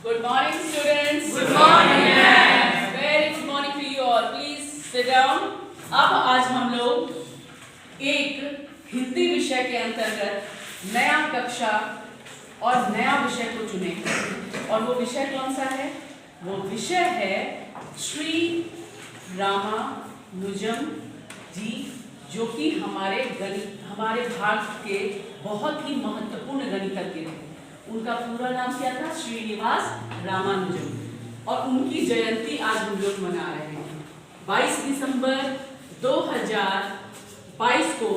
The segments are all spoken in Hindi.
Good morning, students. Good morning, ma'am. Very good morning to you all. Please sit down. अब आज हम लोग एक हिंदी विषय के अंतर्गत नया कक्षा और नया विषय को चुनेंगे और वो विषय कौन सा है? वो विषय है श्री रामानुजम जी, जो कि हमारे भारत के बहुत ही महत्वपूर्ण गणितज्ञ थे। उनका पूरा नाम क्या था? श्रीनिवास रामानुजम। और उनकी जयंती आज हम लोग मना रहे हैं 22 दिसंबर 2022 को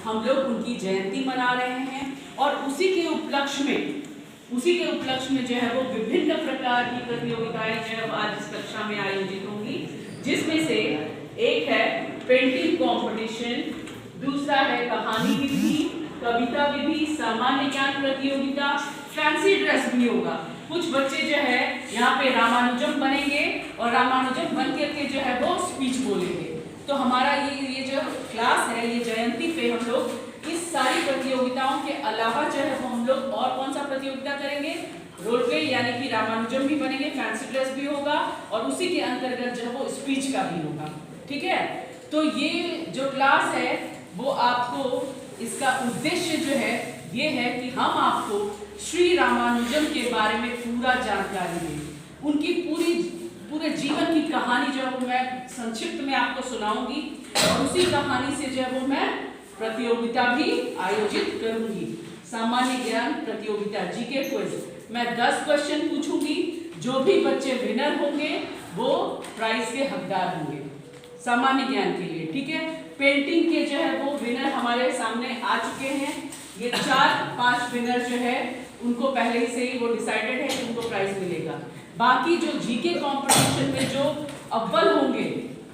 हम लोग उनकी जयंती मना रहे हैं। और उसी के उपलक्ष्य में जो है वो विभिन्न प्रकार की प्रतियोगिताएं जो है आज इस कक्षा में आयोजित होंगी, जिसमें से एक है पेंटिंग कंपटीशन, दूसरा है कहानी विधि, कविता विधि, सामान्य ज्ञान प्रतियोगिता, फैंसी ड्रेस भी होगा। कुछ बच्चे जो है यहाँ पे रामानुजम बनेंगे और रामानुजम बन करके जो है वो स्पीच बोलेंगे। तो हमारा ये जो क्लास है, ये जयंती पे हम लोग इस सारी प्रतियोगिताओं के अलावा जो है वो हम लोग और कौन सा प्रतियोगिता करेंगे? रोल प्ले, यानी कि रामानुजम भी बनेंगे, फैंसी ड्रेस भी होगा और उसी के अंतर्गत जो है वो स्पीच का भी होगा। ठीक है, तो ये जो क्लास है वो आपको, इसका उद्देश्य जो है ये है कि हम आपको श्री रामानुजम के बारे में पूरा जानकारी दें। उनकी पूरे जीवन की कहानी जो है वो मैं संक्षिप्त में आपको सुनाऊंगी और उसी कहानी से जो है वो मैं प्रतियोगिता भी आयोजित करूंगी। सामान्य ज्ञान प्रतियोगिता, जीके क्विज, मैं 10 क्वेश्चन पूछूंगी। जो भी बच्चे विनर होंगे वो प्राइज के हकदार होंगे सामान्य ज्ञान के लिए। ठीक है, पेंटिंग के जो है वो विनर हमारे सामने आ चुके हैं। ये 4-5 विनर जो है उनको पहले से ही वो डिसाइडेड है कि उनको प्राइज मिलेगा। बाकी जो जीके कंपटीशन में जो अव्वल होंगे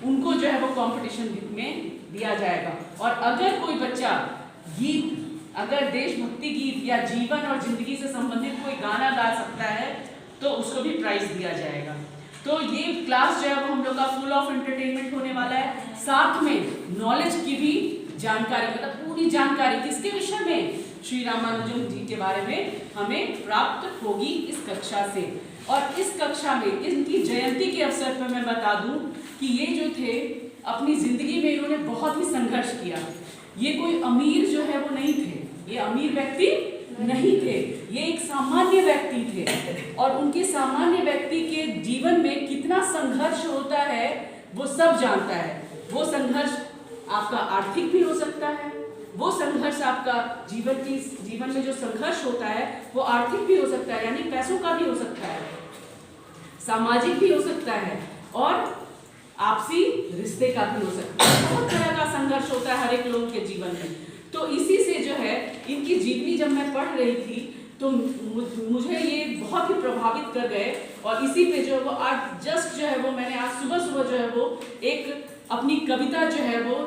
उनको जो है वो कंपटीशन में दिया जाएगा। और अगर कोई बच्चा गीत, अगर देशभक्ति गीत या जीवन और जिंदगी से संबंधित कोई गाना गा सकता है तो उसको भी प्राइज दिया जाएगा। तो ये क्लास जो है वो हम लोग का फुल ऑफ एंटरटेनमेंट होने वाला है। साथ में नॉलेज की भी जानकारी, मतलब पूरी जानकारी किसके विषय में? श्री रामानुजम जी के बारे में हमें प्राप्त होगी इस कक्षा से। और इस कक्षा में इनकी जयंती के अवसर पर मैं बता दूं कि ये जो थे अपनी जिंदगी में इन्होंने बहुत ही संघर्ष किया। ये कोई अमीर जो है वो नहीं थे, ये अमीर व्यक्ति नहीं थे, ये एक सामान्य व्यक्ति थे। और उनके सामान्य व्यक्ति के जीवन में कितना संघर्ष होता है वो सब जानता है। वो संघर्ष आपका आर्थिक भी हो सकता है, वो संघर्ष आपका जीवन में जो संघर्ष होता है वो आर्थिक भी हो सकता है, यानी पैसों का भी हो सकता है, सामाजिक भी हो सकता है और आपसी रिश्ते का भी हो सकता है। बहुत तरह का संघर्ष होता है हर एक लोगों के जीवन में। तो इसी से जो है इनकी जीवनी जब मैं पढ़ रही थी तो मुझे ये बहुत ही प्रभावित कर गए। और इसी पे जो है वो आज जस्ट जो है वो मैंने आज सुबह जो है वो एक अपनी कविता जो है वो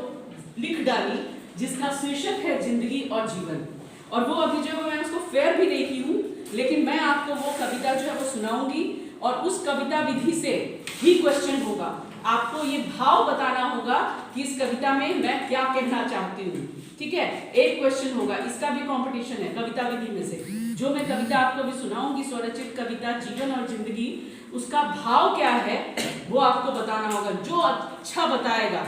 लिख डाली, जिसका शीर्षक है जिंदगी और जीवन। और वो अभी जो है मैं उसको फेयर भी नहीं की हूँ, लेकिन मैं आपको वो कविता जो है वो सुनाऊंगी और उस कविता विधि से ही क्वेश्चन होगा। आपको ये भाव बताना होगा कि इस कविता में मैं क्या कहना चाहती हूँ। ठीक है, एक क्वेश्चन होगा, इसका भी कंपटीशन है कविता विधि में से। जो मैं कविता आपको भी सुनाऊंगी, स्वरचित कविता जीवन और जिंदगी, उसका भाव क्या है वो आपको बताना होगा। जो अच्छा बताएगा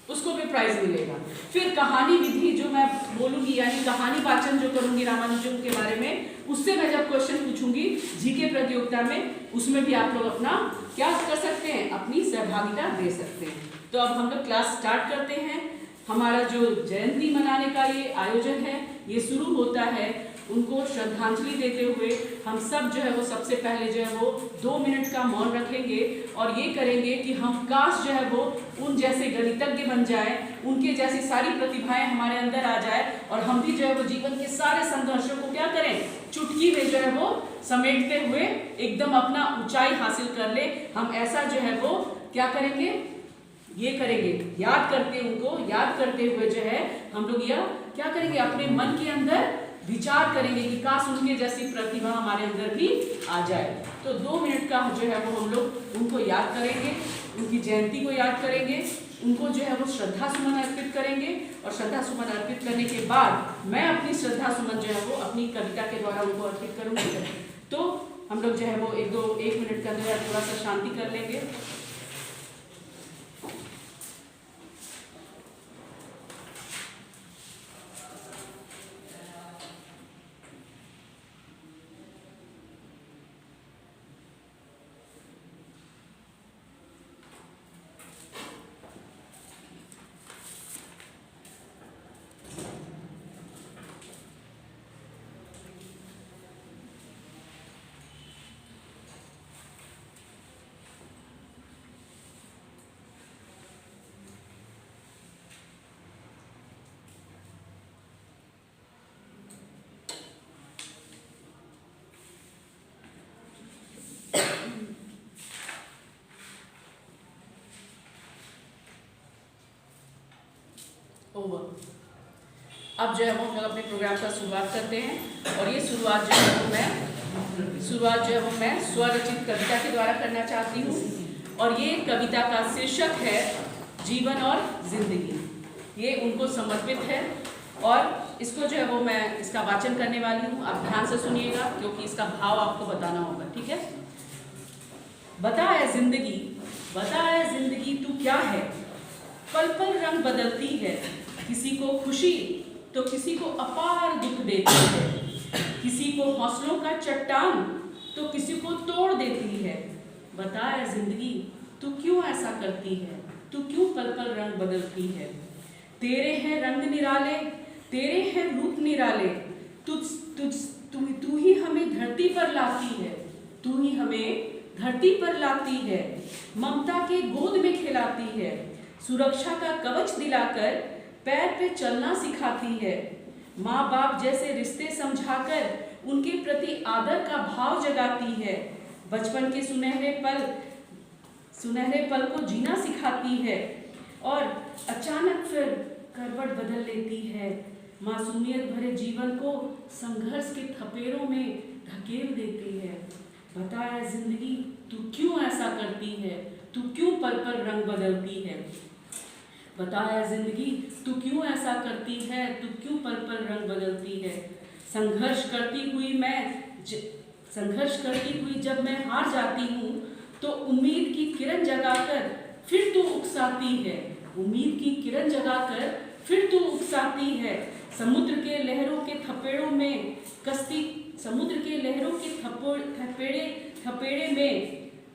उसको भी प्राइज मिलेगा। फिर कहानी विधि जो मैं बोलूंगी, यानी कहानी वाचन जो करूंगी रामानुजम के बारे में, उससे मैं जब क्वेश्चन पूछूंगी जीके प्रतियोगिता में, उसमें भी आप लोग अपना क्या कर सकते हैं, अपनी सहभागिता दे सकते हैं। तो अब हम लोग क्लास स्टार्ट करते हैं। हमारा जो जयंती मनाने का ये आयोजन है ये शुरू होता है उनको श्रद्धांजलि देते हुए। हम सब जो है वो सबसे पहले जो है वो 2 मिनट का मौन रखेंगे और ये करेंगे कि हम काश जो है वो उन जैसे गणितज्ञ बन जाए, उनके जैसी सारी प्रतिभाएं हमारे अंदर आ जाए और हम भी जो है वो जीवन के सारे संघर्षों को क्या करें, चुटकी में जो है वो समेटते हुए एकदम अपना ऊंचाई हासिल कर ले। हम ऐसा जो है वो क्या करेंगे, ये करेंगे, याद करते हुए जो है हम लोग यह क्या करेंगे, अपने मन के अंदर विचार करेंगे कि काश उनके जैसी प्रतिभा हमारे अंदर भी आ जाए। तो 2 मिनट का जो है वो हम लोग उनको याद करेंगे, उनकी जयंती को याद करेंगे, उनको जो है वो श्रद्धा सुमन अर्पित करेंगे और श्रद्धा सुमन अर्पित करने के बाद मैं अपनी श्रद्धा सुमन जो है वो अपनी कविता के द्वारा उनको अर्पित करूंगी। तो हम लोग जो है वो एक मिनट के अंदर थोड़ा सा शांति कर लेंगे। ओवर। अब जो है वो हम लोग अपने प्रोग्राम का शुरुआत करते हैं और ये शुरुआत जो है वो मैं स्वरचित कविता के द्वारा करना चाहती हूँ। और ये कविता का शीर्षक है जीवन और जिंदगी। ये उनको समर्पित है और इसको जो है वो मैं इसका वाचन करने वाली हूँ। आप ध्यान से सुनिएगा क्योंकि इसका भाव आपको बताना होगा, ठीक है। बता है जिंदगी तू क्या है, पल पल रंग बदलती है, किसी को खुशी तो किसी को अपार दुख देती है, किसी को हौसलों का चट्टान तो किसी को तोड़ देती है। बता है जिंदगी तू क्यों ऐसा करती है, तू क्यों पल पल रंग बदलती है। तेरे हैं रंग निराले, तेरे हैं रूप निराले, तू ही हमें धरती पर लाती है, तू ही हमें धरती पर लाती है, ममता के गोद में खिलाती है, सुरक्षा का कवच दिलाकर पैर पे चलना सिखाती है, माँ बाप जैसे रिश्ते समझाकर उनके प्रति आदर का भाव जगाती है, बचपन के सुनहरे पल को जीना सिखाती है और अचानक फिर करवट बदल लेती है, मासूमियत भरे जीवन को संघर्ष के थपेड़ों में ढकेल देती है। बता है जिंदगी तू क्यों ऐसा करती है, तू क्यों पल पल रंग बदलती है। बता है जिंदगी तू क्यों ऐसा करती है, तू क्यों पल पल रंग बदलती है। संघर्ष करती हुई जब मैं हार जाती हूँ तो उम्मीद की किरण जगाकर फिर तू उकसाती है, उम्मीद की किरण जगाकर फिर तू उकसाती है। समुद्र के लहरों के थपेड़ों में थपेड़े में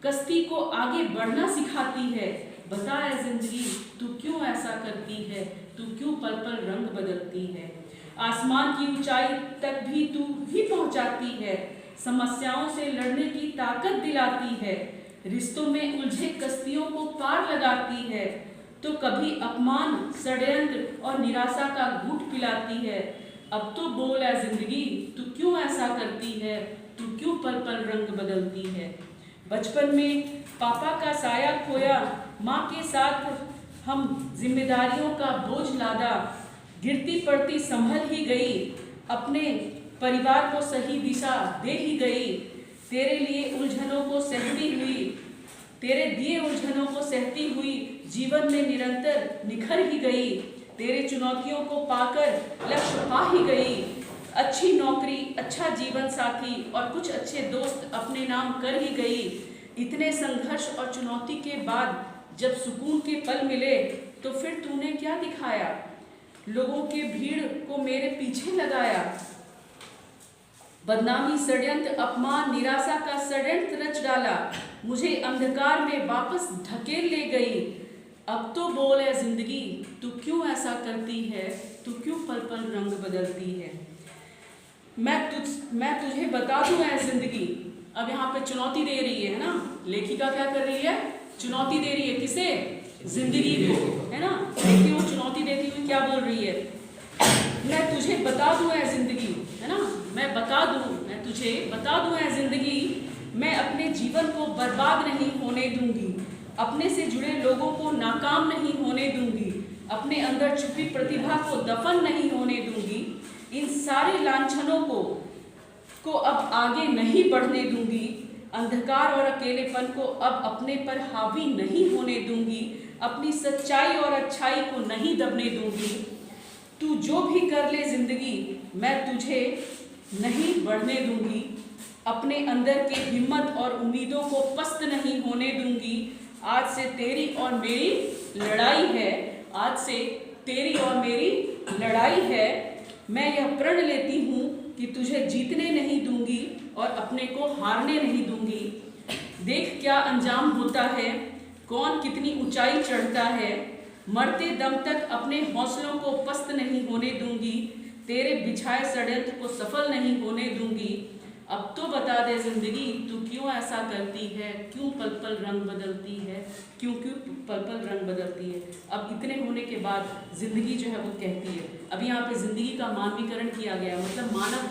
कश्ती को आगे बढ़ना सिखाती है। बता है जिंदगी तू क्यों ऐसा करती है, तू क्यों पल पल रंग बदलती है। आसमान की ऊंचाई तक भी तू ही पहुंचाती है, समस्याओं से लड़ने की ताकत दिलाती है, रिश्तों में उलझे कश्तियों को पार लगाती है, तो कभी अपमान, षड्यंत्र और निराशा का घूंट पिलाती है। अब तो बोल है जिंदगी तू क्यों ऐसा करती है, तू क्यों पल पल रंग बदलती है। बचपन में पापा का साया खोया, माँ के साथ हम जिम्मेदारियों का बोझ लादा, गिरती पड़ती संभल ही गई, अपने परिवार को सही दिशा दे ही गई। तेरे दिए उलझनों को सहती हुई जीवन में निरंतर निखर ही गई। तेरे चुनौतियों को पाकर लक्ष्य पा ही गई। अच्छी नौकरी, अच्छा जीवन साथी और कुछ अच्छे दोस्त अपने नाम कर ही गई। इतने संघर्ष और चुनौती के बाद जब सुकून के पल मिले तो फिर तूने क्या दिखाया, लोगों के भीड़ को मेरे पीछे लगाया। बदनामी, षड्यंत्र, अपमान, निराशा का षड्यंत्र रच डाला, मुझे अंधकार में वापस ढकेल ले गई। अब तो बोल है जिंदगी तू क्यों ऐसा करती है, तू क्यों पल पल रंग बदलती है। मैं तुझे बता दूं है जिंदगी। अब यहाँ पे चुनौती दे रही है ना, लेखिका क्या कर रही है, चुनौती दे रही है किसे, जिंदगी को, है ना। देखिए वो चुनौती देती हुई क्या बोल रही है, मैं तुझे बता दूं है जिंदगी, है ना। मैं तुझे बता दूं है जिंदगी, मैं अपने जीवन को बर्बाद नहीं होने दूंगी, अपने से जुड़े लोगों को नाकाम नहीं होने दूंगी, अपने अंदर छुपी प्रतिभा को दफन नहीं होने दूंगी, इन सारे लांछनों को अब आगे नहीं बढ़ने दूंगी, अंधकार और अकेलेपन को अब अपने पर हावी नहीं होने दूंगी, अपनी सच्चाई और अच्छाई को नहीं दबने दूंगी। तू जो भी कर ले जिंदगी, मैं तुझे नहीं बढ़ने दूंगी, अपने अंदर के हिम्मत और उम्मीदों को पस्त नहीं होने दूंगी। आज से तेरी और मेरी लड़ाई है, आज से तेरी और मेरी लड़ाई है। मैं यह प्रण लेती हूँ कि तुझे जीतने नहीं दूंगी और अपने को हारने नहीं दूंगी। देख क्या अंजाम होता है, कौन कितनी ऊंचाई चढ़ता है। मरते दम तक अपने हौसलों को पस्त नहीं होने दूंगी, तेरे बिछाए षड्यंत्र को सफल नहीं होने दूंगी। अब तो बता दे जिंदगी तू क्यों ऐसा करती है, क्यों पल पल रंग बदलती है, क्यों क्यों पल पल रंग बदलती है। अब इतने होने के बाद जिंदगी जो है वो कहती है, अब यहाँ पे जिंदगी का मानवीकरण किया गया, मतलब मानव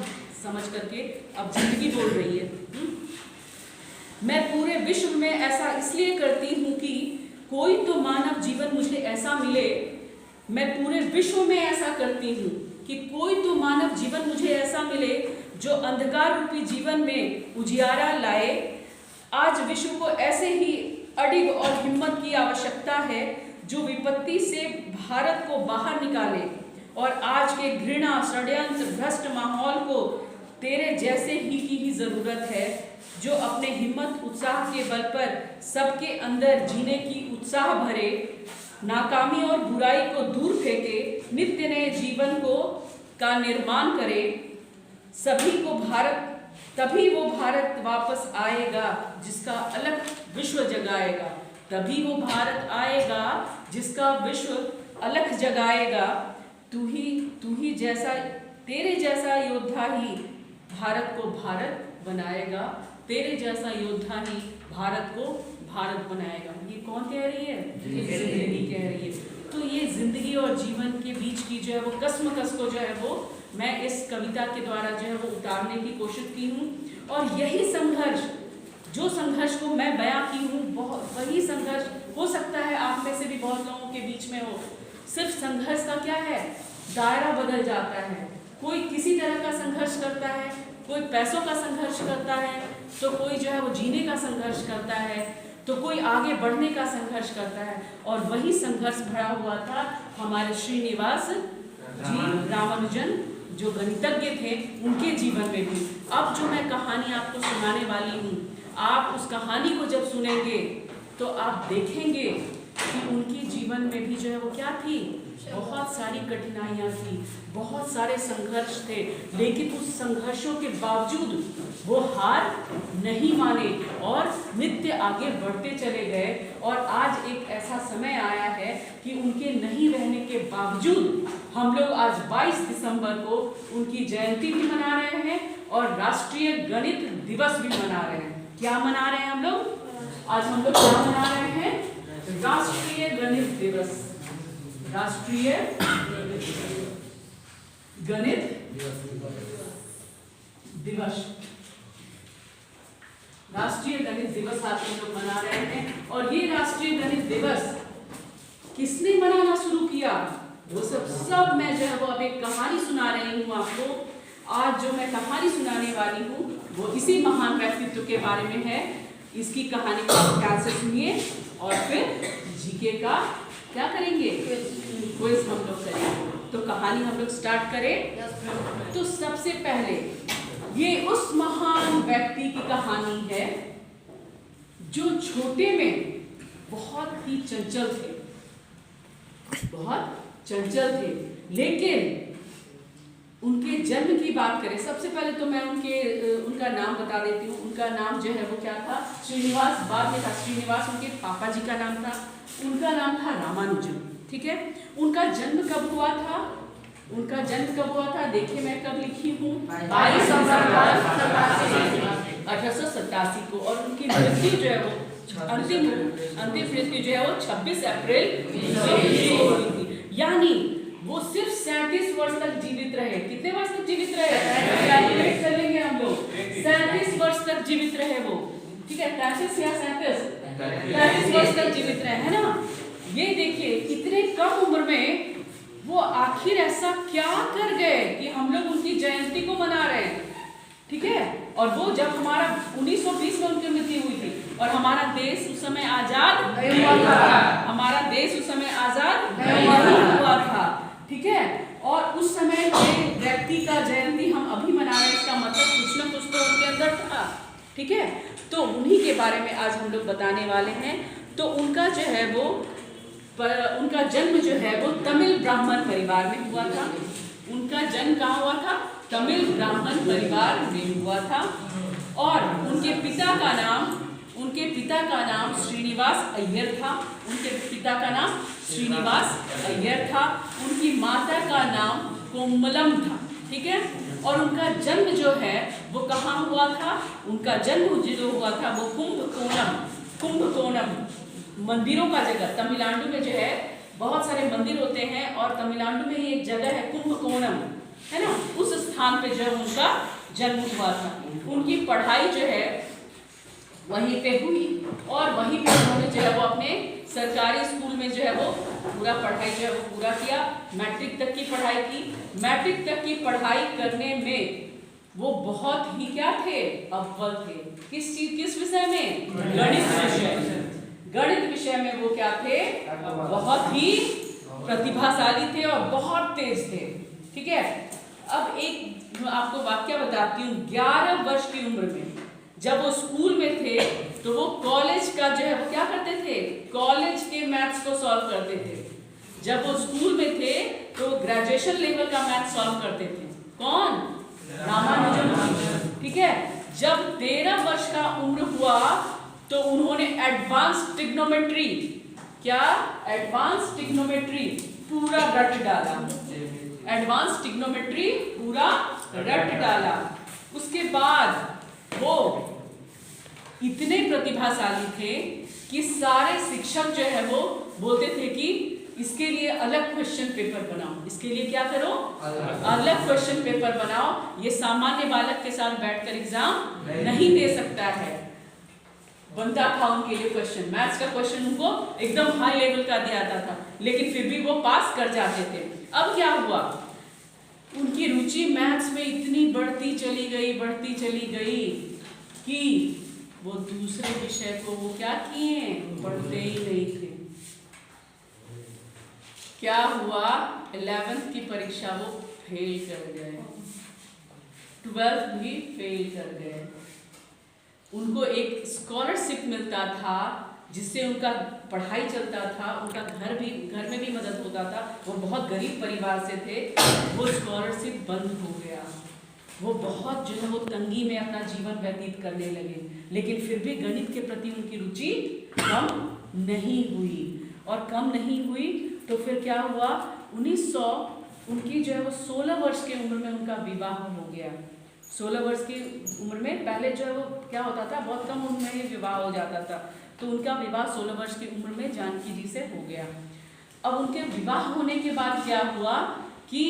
समझ करके अब जिंदगी बोल रही है। मैं पूरे विश्व में ऐसा इसलिए करती हूँ कि कोई तो मानव जीवन मुझे ऐसा मिले। मैं पूरे विश्व में ऐसा करती हूँ कि कोई तो मानव जीवन मुझे ऐसा मिले जो अंधकार रूपी जीवन में उजियारा लाए। आज विश्व को ऐसे ही अडिग और हिम्मत की आवश्यकता है जो विपत्ति से भारत को बाहर निकाले और आज के घृणा षड्यंत्र भ्रष्ट माहौल को तेरे जैसे ही की ही जरूरत है, जो अपने हिम्मत उत्साह के बल पर सबके अंदर जीने की उत्साह भरे, नाकामी और बुराई को दूर फेंके, नित्य नए जीवन को का निर्माण करे। सभी को भारत, तभी वो भारत वापस आएगा जिसका अलग विश्व जगाएगा। तभी वो भारत आएगा जिसका विश्व अलग जगाएगा। तू ही जैसा, तेरे जैसा योद्धा ही भारत को भारत बनाएगा। तेरे जैसा योद्धा ही भारत को भारत बनाएगा। ये कौन कह रही है? ये जिंदगी कह रही है। तो ये जिंदगी और जीवन के बीच की जो है वो कसमकस को जो है वो मैं इस कविता के द्वारा जो है वो उतारने की कोशिश की हूँ। और यही संघर्ष, जो संघर्ष को मैं बयां की हूँ, बहुत वही संघर्ष हो सकता है आप में से भी बहुत लोगों के बीच में हो। सिर्फ संघर्ष का क्या है, दायरा बदल जाता है। कोई किसी तरह का संघर्ष करता है, कोई पैसों का संघर्ष करता है, तो कोई जो है वो जीने का संघर्ष करता है, तो कोई आगे बढ़ने का संघर्ष करता है। और वही संघर्ष भरा हुआ था हमारे श्रीनिवास जी रामानुजन जो गणितज्ञ थे, उनके जीवन में भी। अब जो मैं कहानी आपको सुनाने वाली हूँ, आप उस कहानी को जब सुनेंगे तो आप देखेंगे कि उनके जीवन में भी जो है वो क्या थी, बहुत सारी कठिनाइयाँ थी, बहुत सारे संघर्ष थे, लेकिन उस संघर्षों के बावजूद वो हार नहीं माने और नित्य आगे बढ़ते चले गए। और आज एक ऐसा समय आया है कि उनके नहीं रहने के बावजूद हम लोग आज 22 दिसंबर को उनकी जयंती भी मना रहे हैं और राष्ट्रीय गणित दिवस भी मना रहे हैं। क्या मना रहे हैं हम लोग? आज हम लोग क्या मना रहे हैं? राष्ट्रीय गणित दिवस। राष्ट्रीय गणित दिवस, राष्ट्रीय गणित दिवस आज हम लोग मना रहे हैं। और ये राष्ट्रीय गणित दिवस किसने मनाना शुरू किया? वो सब मैं जो है वो अब एक कहानी सुना रही हूँ आपको। आज जो मैं कहानी सुनाने वाली हूँ वो इसी महान व्यक्तित्व के बारे में है। इसकी कहानी को आप ध्यान से सुनिए और फिर जीके का क्या करेंगे, क्विज हम लोग करेंगे। तो कहानी हम लोग स्टार्ट करें। तो सबसे पहले ये उस महान व्यक्ति की कहानी है जो छोटे में बहुत ही चंचल थे, बहुत चंचल थे। लेकिन उनके जन्म की बात करें, सबसे पहले तो मैं उनका नाम बता देती हूँ। उनका नाम जो है वो क्या था? श्रीनिवास। बाद में था श्रीनिवास, उनके पापा जी का नाम था। उनका नाम था रामानुजन। ठीक है। उनका जन्म कब हुआ था? उनका जन्म कब हुआ था? देखिए मैं कब लिखी हूँ, 22 अक्टूबर 1887 को। और उनकी मृत्यु जो है वो अंतिम मृत्यु जो है वो 26 अप्रैल को हुई थी। यानी वो सिर्फ 37 वर्ष तक जीवित रहे। कितने वर्ष तक जीवित रहे? कैलकुलेट कर लेंगे हम लोग। 37 वर्ष तक जीवित रहे वो। ठीक है, 33 या 37 वर्ष तक जीवित रहे, है ना। ये देखिए इतने कम उम्र में वो आखिर ऐसा क्या कर गए कि हम लोग उनकी जयंती को मना रहे हैं। ठीक है। और वो जब हमारा 1920 में उनकी मृत्यु हुई थी और हमारा देश उस समय आजाद नहीं हुआ था। हमारा देश उस समय आजाद नहीं हुआ था। ठीक है। और उस समय के व्यक्ति का जयंती हम अभी मना रहे हैं, इसका मतलब कुछ ना कुछ तो उनके अंदर था। ठीक है, तो उन्हीं के बारे में आज हम लोग बताने वाले हैं। तो उनका जो है वो उनका जन्म जो है वो तमिल ब्राह्मण परिवार में हुआ था। उनका जन्म कहाँ हुआ था? तमिल ब्राह्मण परिवार में हुआ था। और उनके पिता का नाम श्रीनिवास अय्यर था। उनके पिता का नाम श्रीनिवास अय्यर था। उनकी माता का नाम कोमलम था। ठीक है, और उनका जन्म जो है वो कहाँ हुआ था? उनका जन्म जो हुआ था वो कुंभकोणम मंदिरों का जगह, तमिलनाडु में जो है बहुत सारे मंदिर होते हैं और तमिलनाडु में ही एक जगह है कुंभकोणम, है ना, उस स्थान पे जो उनका जन्म हुआ था। उनकी पढ़ाई जो है वहीं पे हुई और वहीं पे उन्होंने जो है वो अपने सरकारी स्कूल में जो है वो पूरा पढ़ाई जो है वो पूरा किया। मैट्रिक तक की पढ़ाई की। मैट्रिक तक की पढ़ाई करने में वो बहुत ही क्या थे? अव्वल थे। किस विषय में? गणित विषय। गणित विषय में वो क्या थे? बहुत ही प्रतिभाशाली थे और बहुत तेज थे। ठीक है, अब एक आपको वाक्य बताती हूँ। 11 वर्ष की उम्र में जब वो स्कूल में थे तो वो कॉलेज का जो है वो क्या करते थे? कॉलेज के मैथ्स को सॉल्व करते थे। जब वो स्कूल में थे तो ग्रेजुएशन लेवल का मैथ सॉल्व करते थे। कौन? रामानुजन। ठीक है, जब 13 वर्ष का उम्र हुआ तो उन्होंने एडवांस ट्रिग्नोमेट्री, क्या? एडवांस ट्रिग्नोमेट्री पूरा रट डाला। एडवांस ट्रिग्नोमेट्री पूरा रट डाला। उसके बाद वो इतने प्रतिभाशाली थे कि सारे शिक्षक जो है वो बोलते थे कि इसके लिए अलग क्वेश्चन पेपर बनाओ। इसके लिए क्या करो? अलग क्वेश्चन पेपर बनाओ। ये सामान्य बालक के साथ बैठकर एग्जाम नहीं दे सकता है। बनता था उनके लिए क्वेश्चन, मैथ्स का क्वेश्चन उनको एकदम हाई लेवल का दिया जाता था, लेकिन फिर भी वो पास कर जाते थे। अब क्या हुआ? उनकी रुचि मैथ्स में इतनी बढ़ती चली गई कि वो दूसरे विषय को वो क्या किए? पढ़ते ही नहीं थे। क्या हुआ? 11th की परीक्षा वो फेल कर गए, 12th भी फेल कर गए। उनको एक स्कॉलरशिप मिलता था जिससे उनका पढ़ाई चलता था, उनका घर में भी मदद होता था। वो बहुत गरीब परिवार से थे। वो स्कॉलरशिप बंद हो गया। वो बहुत जो है वो तंगी में अपना जीवन व्यतीत करने लगे, लेकिन फिर भी गणित के प्रति उनकी रुचि कम नहीं हुई। और कम नहीं हुई तो फिर क्या हुआ? 1900 उनकी जो है वो 16 वर्ष की उम्र में उनका विवाह हो गया। 16 वर्ष की उम्र में, पहले जो है वो क्या होता था, बहुत कम उम्र में ही विवाह हो जाता था। तो उनका विवाह 16 वर्ष की उम्र में जानकी जी से हो गया। अब उनके विवाह होने के बाद क्या हुआ कि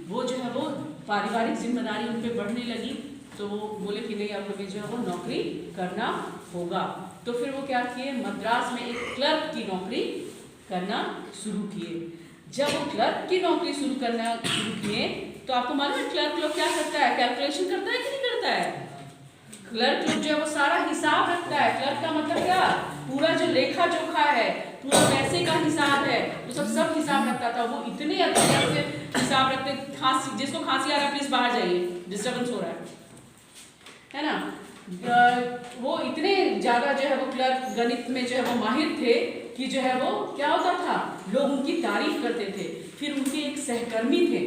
वो जो है वो पारिवारिक जिम्मेदारी उन पर बढ़ने लगी। तो वो बोले कि नहीं, अब हमें जो है वो नौकरी करना होगा। तो फिर वो क्या किए? मद्रास में एक क्लर्क की नौकरी करना शुरू किए। जब वो क्लर्क की नौकरी करना शुरू किए तो आपको मालूम है क्लर्क लोग क्या करता है? कैलकुलेशन करता है कि नहीं करता है? क्लर्क लोग जो है वो सारा हिसाब रखता है। क्लर्क का मतलब क्या? पूरा जो लेखा जोखा है, पूरा पैसे का हिसाब है, वो सब हिसाब रखता था। वो इतने अच्छे से हिसाब रखते। खांसी, जिसको खांसी आ रहा है प्लीज बाहर जाइए, डिस्टर्बेंस हो रहा है ना। वो इतने ज्यादा जो है वो क्लर्क गणित में जो है वो माहिर थे कि जो है वो क्या होता था, लोग उनकी तारीफ करते थे। फिर उनके एक सहकर्मी थे,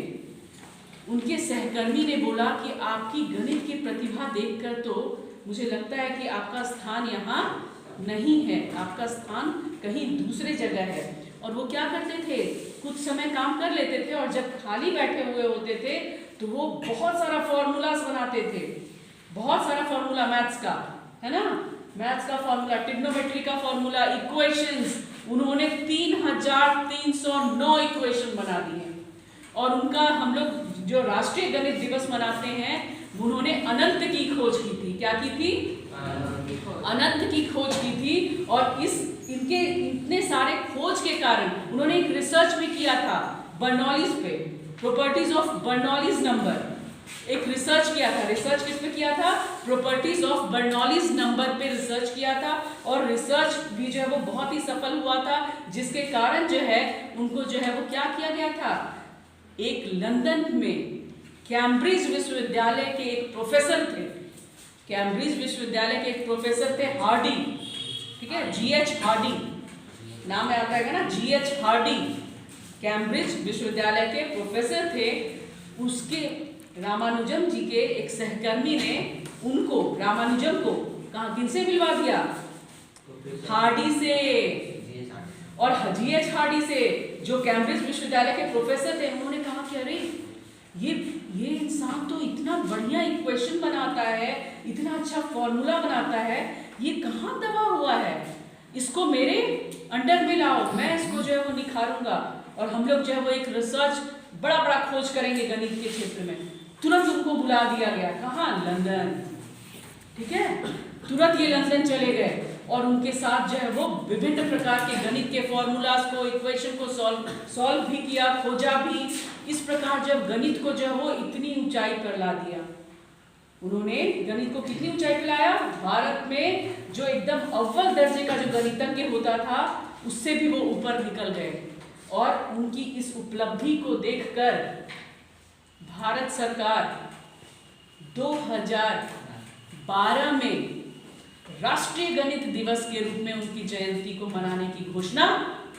उनके सहकर्मी ने बोला कि आपकी गणित की प्रतिभा देखकर तो मुझे लगता है कि आपका स्थान यहाँ नहीं है, आपका स्थान कहीं दूसरे जगह है। और वो क्या करते थे? कुछ समय काम कर लेते थे और जब खाली बैठे हुए होते थे तो वो बहुत सारा फॉर्मूलाज बनाते थे। बहुत सारा फॉर्मूला मैथ्स का, है ना, मैथ्स का फॉर्मूला, ट्रिग्नोमेट्री का फॉर्मूला, इक्वेशंस, उन्होंने 3309 इक्वेशन बना दिए। और उनका हम लोग जो राष्ट्रीय गणित दिवस मनाते हैं, उन्होंने अनंत की खोज की थी। क्या की थी? अनंत की खोज की थी। और इनके इतने सारे खोज के कारण उन्होंने एक रिसर्च भी किया था बर्नौलीज पे, प्रॉपर्टीज ऑफ बर्नौलीज नंबर। एक रिसर्च किया था। रिसर्च किस पे किया था? प्रॉपर्टीज ऑफ बर्नौलीज नंबर पे रिसर्च किया था। और रिसर्च भी जो है वो बहुत ही सफल हुआ था, जिसके कारण जो है उनको जो है वो क्या किया गया था, एक लंदन में कैम्ब्रिज विश्वविद्यालय के एक प्रोफेसर थे, कैम्ब्रिज विश्वविद्यालय के एक प्रोफेसर थे हार्डी, ठीक है, जीएच हार्डी नाम में आता है ना, जीएच हार्डी कैम्ब्रिज विश्वविद्यालय के प्रोफेसर थे। उसके रामानुजम जी के एक सहकर्मी ने उनको, रामानुजम को, कहा किनसे मिलवा दिया? हार्डी से, और जीएच हार्डी से जो कैम्ब्रिज विश्वविद्यालय के प्रोफेसर थे। उन्होंने कहा कि अरे ये इंसान तो इतना बढ़िया इक्वेशन बनाता है, इतना अच्छा फॉर्मूला बनाता है, ये कहाँ दबा हुआ है, इसको मेरे अंडर में लाओ, मैं इसको जो है वो निखारूंगा और हम लोग जो है वो एक रिसर्च बड़ा खोज करेंगे गणित के क्षेत्र में। तुरंत उनको बुला दिया गया, कहाँ? लंदन, ठीक है। तुरंत ये लंदन चले गए और उनके साथ जो है वो विभिन्न प्रकार के गणित के फॉर्मूलाज को, इक्वेशन को सॉल्व भी किया, खोजा भी। इस प्रकार जब गणित को जो है वो इतनी ऊंचाई पर ला दिया, उन्होंने गणित को कितनी ऊंचाई पर लाया? भारत में जो एकदम अव्वल दर्जे का जो गणितज्ञ होता था उससे भी वो ऊपर निकल गए। और उनकी इस उपलब्धि को देखकर भारत सरकार 2012 में राष्ट्रीय गणित दिवस के रूप में उनकी जयंती को मनाने की घोषणा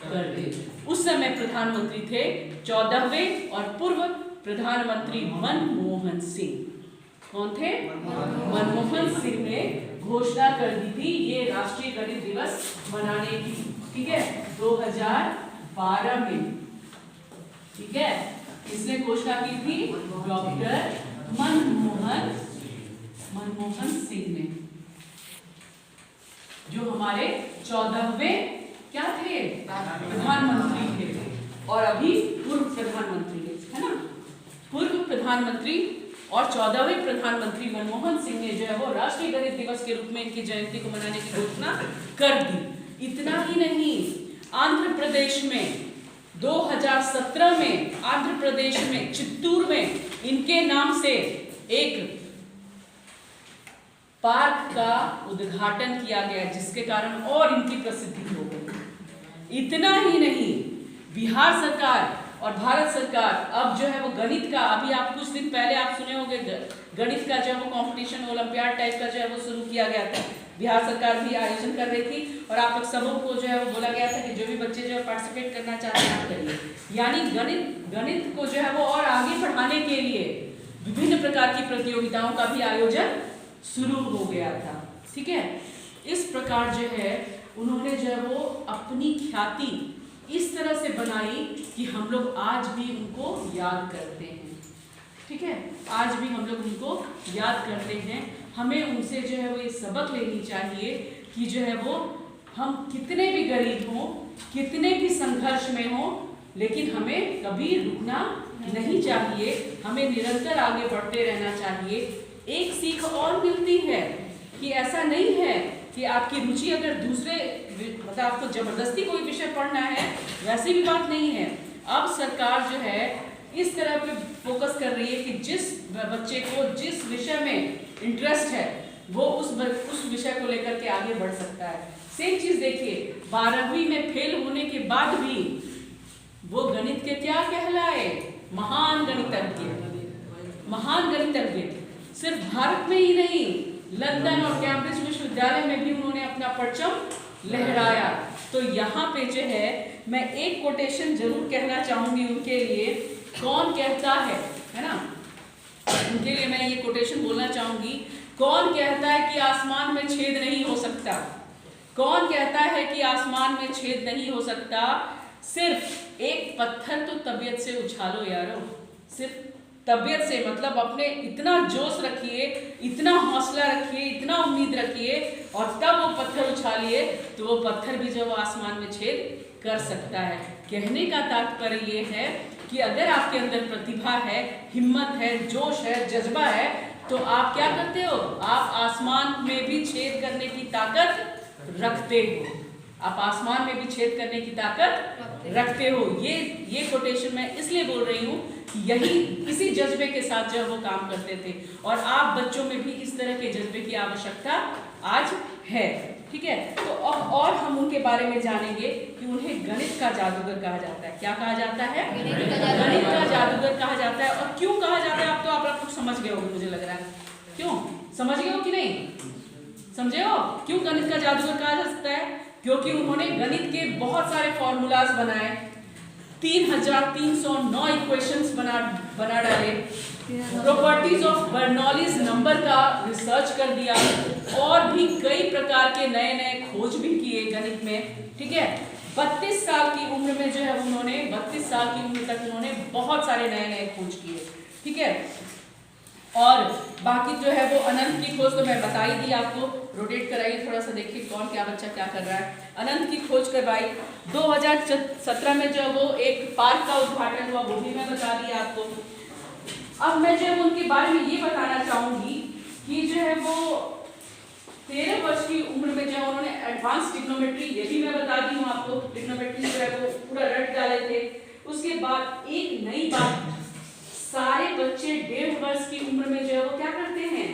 कर दी। उस समय प्रधानमंत्री थे 14वें और पूर्व प्रधानमंत्री मनमोहन सिंह। कौन थे? मनमोहन सिंह ने घोषणा कर दी थी ये राष्ट्रीय गणित दिवस मनाने की, ठीक है, 2012 में, ठीक है। इसने घोषणा की थी डॉक्टर मनमोहन सिंह ने, जो हमारे 14वें क्या थे? प्रधानमंत्री थे और अभी पूर्व प्रधानमंत्री है ना। पूर्व प्रधानमंत्री और 14वें प्रधानमंत्री मनमोहन सिंह ने जो है वो राष्ट्रीय गणित दिवस के रूप में इनकी जयंती को मनाने की घोषणा कर दी। इतना ही नहीं, आंध्र प्रदेश में 2017 में आंध्र प्रदेश में चित्तूर में इनके नाम से एक पार्क का उद्घाटन किया गया, जिसके कारण और इनकी प्रसिद्धि हो गई। इतना ही नहीं, बिहार सरकार और भारत सरकार अब जो है वो गणित का, अभी आप कुछ दिन पहले आप सुने होंगे गणित का जो है वो कंपटीशन ओलंपियाड टाइप का जो है वो शुरू किया गया था। बिहार सरकार भी आयोजन कर रही थी और आप लोग सबों को जो है वो बोला गया था कि जो भी बच्चे जो है पार्टिसिपेट करना चाहते हैं आप करिए। यानी गणित को जो है वो और आगे बढ़ाने के लिए विभिन्न प्रकार की प्रतियोगिताओं का भी आयोजन शुरू हो गया था, ठीक है। इस प्रकार जो है उन्होंने जो है वो अपनी ख्याति इस तरह से बनाई कि हम लोग आज भी उनको याद करते हैं, ठीक है, आज भी हम लोग उनको याद करते हैं। हमें उनसे जो है वो ये सबक लेनी चाहिए कि जो है वो हम कितने भी गरीब हों, कितने भी संघर्ष में हों, लेकिन हमें कभी रुकना नहीं चाहिए, हमें निरंतर आगे बढ़ते रहना चाहिए। एक सीख और मिलती है कि ऐसा नहीं है कि आपकी रुचि अगर दूसरे, मतलब आपको जबरदस्ती कोई विषय पढ़ना है, वैसी भी बात नहीं है। अब सरकार जो है इस तरह पे फोकस कर रही है कि जिस बच्चे को जिस विषय में इंटरेस्ट है वो उस विषय को लेकर के आगे बढ़ सकता है। सेम चीज देखिए, 12वीं में फेल होने के बाद भी वो गणित के क्या कहलाए? महान गणितज्ञ। सिर्फ भारत में ही नहीं, लंदन और कैम्ब्रिज विश्वविद्यालय में भी उन्होंने अपना परचम लहराया। तो यहाँ पे जो है मैं एक कोटेशन जरूर कहना चाहूंगी उनके लिए। कौन कहता है ना, उनके लिए मैं ये कोटेशन बोलना चाहूंगी। कौन कहता है कि आसमान में छेद नहीं हो सकता? कौन कहता है कि आसमान में छेद नहीं हो सकता? सिर्फ एक पत्थर तो तबीयत से उछालो यारो, सिर्फ तबीयत से, मतलब अपने इतना जोश रखिए, इतना हौसला रखिए, इतना उम्मीद रखिए और तब वो पत्थर उछालिए तो वो पत्थर भी जो आसमान में छेद कर सकता है। कहने का तात्पर्य ये है कि अगर आपके अंदर प्रतिभा है, हिम्मत है, जोश है, जज्बा है, तो आप क्या करते हो? आप आसमान में भी छेद करने की ताकत रखते हो। आप आसमान में भी छेद करने की ताकत रखते हो। ये कोटेशन मैं इसलिए बोल रही हूँ कि यही इसी जज्बे के साथ जब वो काम करते थे और आप बच्चों में भी इस तरह के जज्बे की आवश्यकता आज है, ठीक है। तो और हम उनके बारे में जानेंगे कि उन्हें गणित का जादूगर कहा जाता है। क्या कहा जाता है? गणित का जादूगर कहा जाता है। और क्यों कहा जाता है आप लोग समझ गए होंगे, मुझे लग रहा है। क्यों समझ गए हो कि नहीं? समझे हो क्यों गणित का जादूगर कहा जा सकता है? क्योंकि उन्होंने गणित के बहुत सारे फॉर्मूलाज बनाए, 3309 इक्वेशंस बना डाले, प्रॉपर्टीज ऑफ बर्नौलीज नंबर का रिसर्च कर दिया, और भी कई प्रकार के नए नए खोज भी किए गणित में। ठीक है, 32 साल की उम्र में जो है उन्होंने 32 साल की उम्र तक उन्होंने बहुत सारे नए नए खोज किए। ठीक है, और बाकी जो है वो अनंत की खोज तो मैं बता ही दी आपको। रोटेट कराइए थोड़ा सा, देखिए कौन क्या बच्चा क्या कर रहा है। अनंत की खोज करवाई 2017 में जो वो एक पार्क का उद्घाटन हुआ, वो भी मैं बता दी आपको। अब मैं जो है उनके बारे में ये बताना चाहूंगी कि जो है वो 13 वर्ष की उम्र में जो है उन्होंने एडवांस ट्रिग्नोमेट्री, ये भी मैं बता दी हूँ आपको, ट्रिग्नोमेट्री जो है वो पूरा रट डाले थे। उसके बाद एक नई बात, सारे बच्चे 1.5 वर्ष की उम्र में जो है वो क्या करते हैं,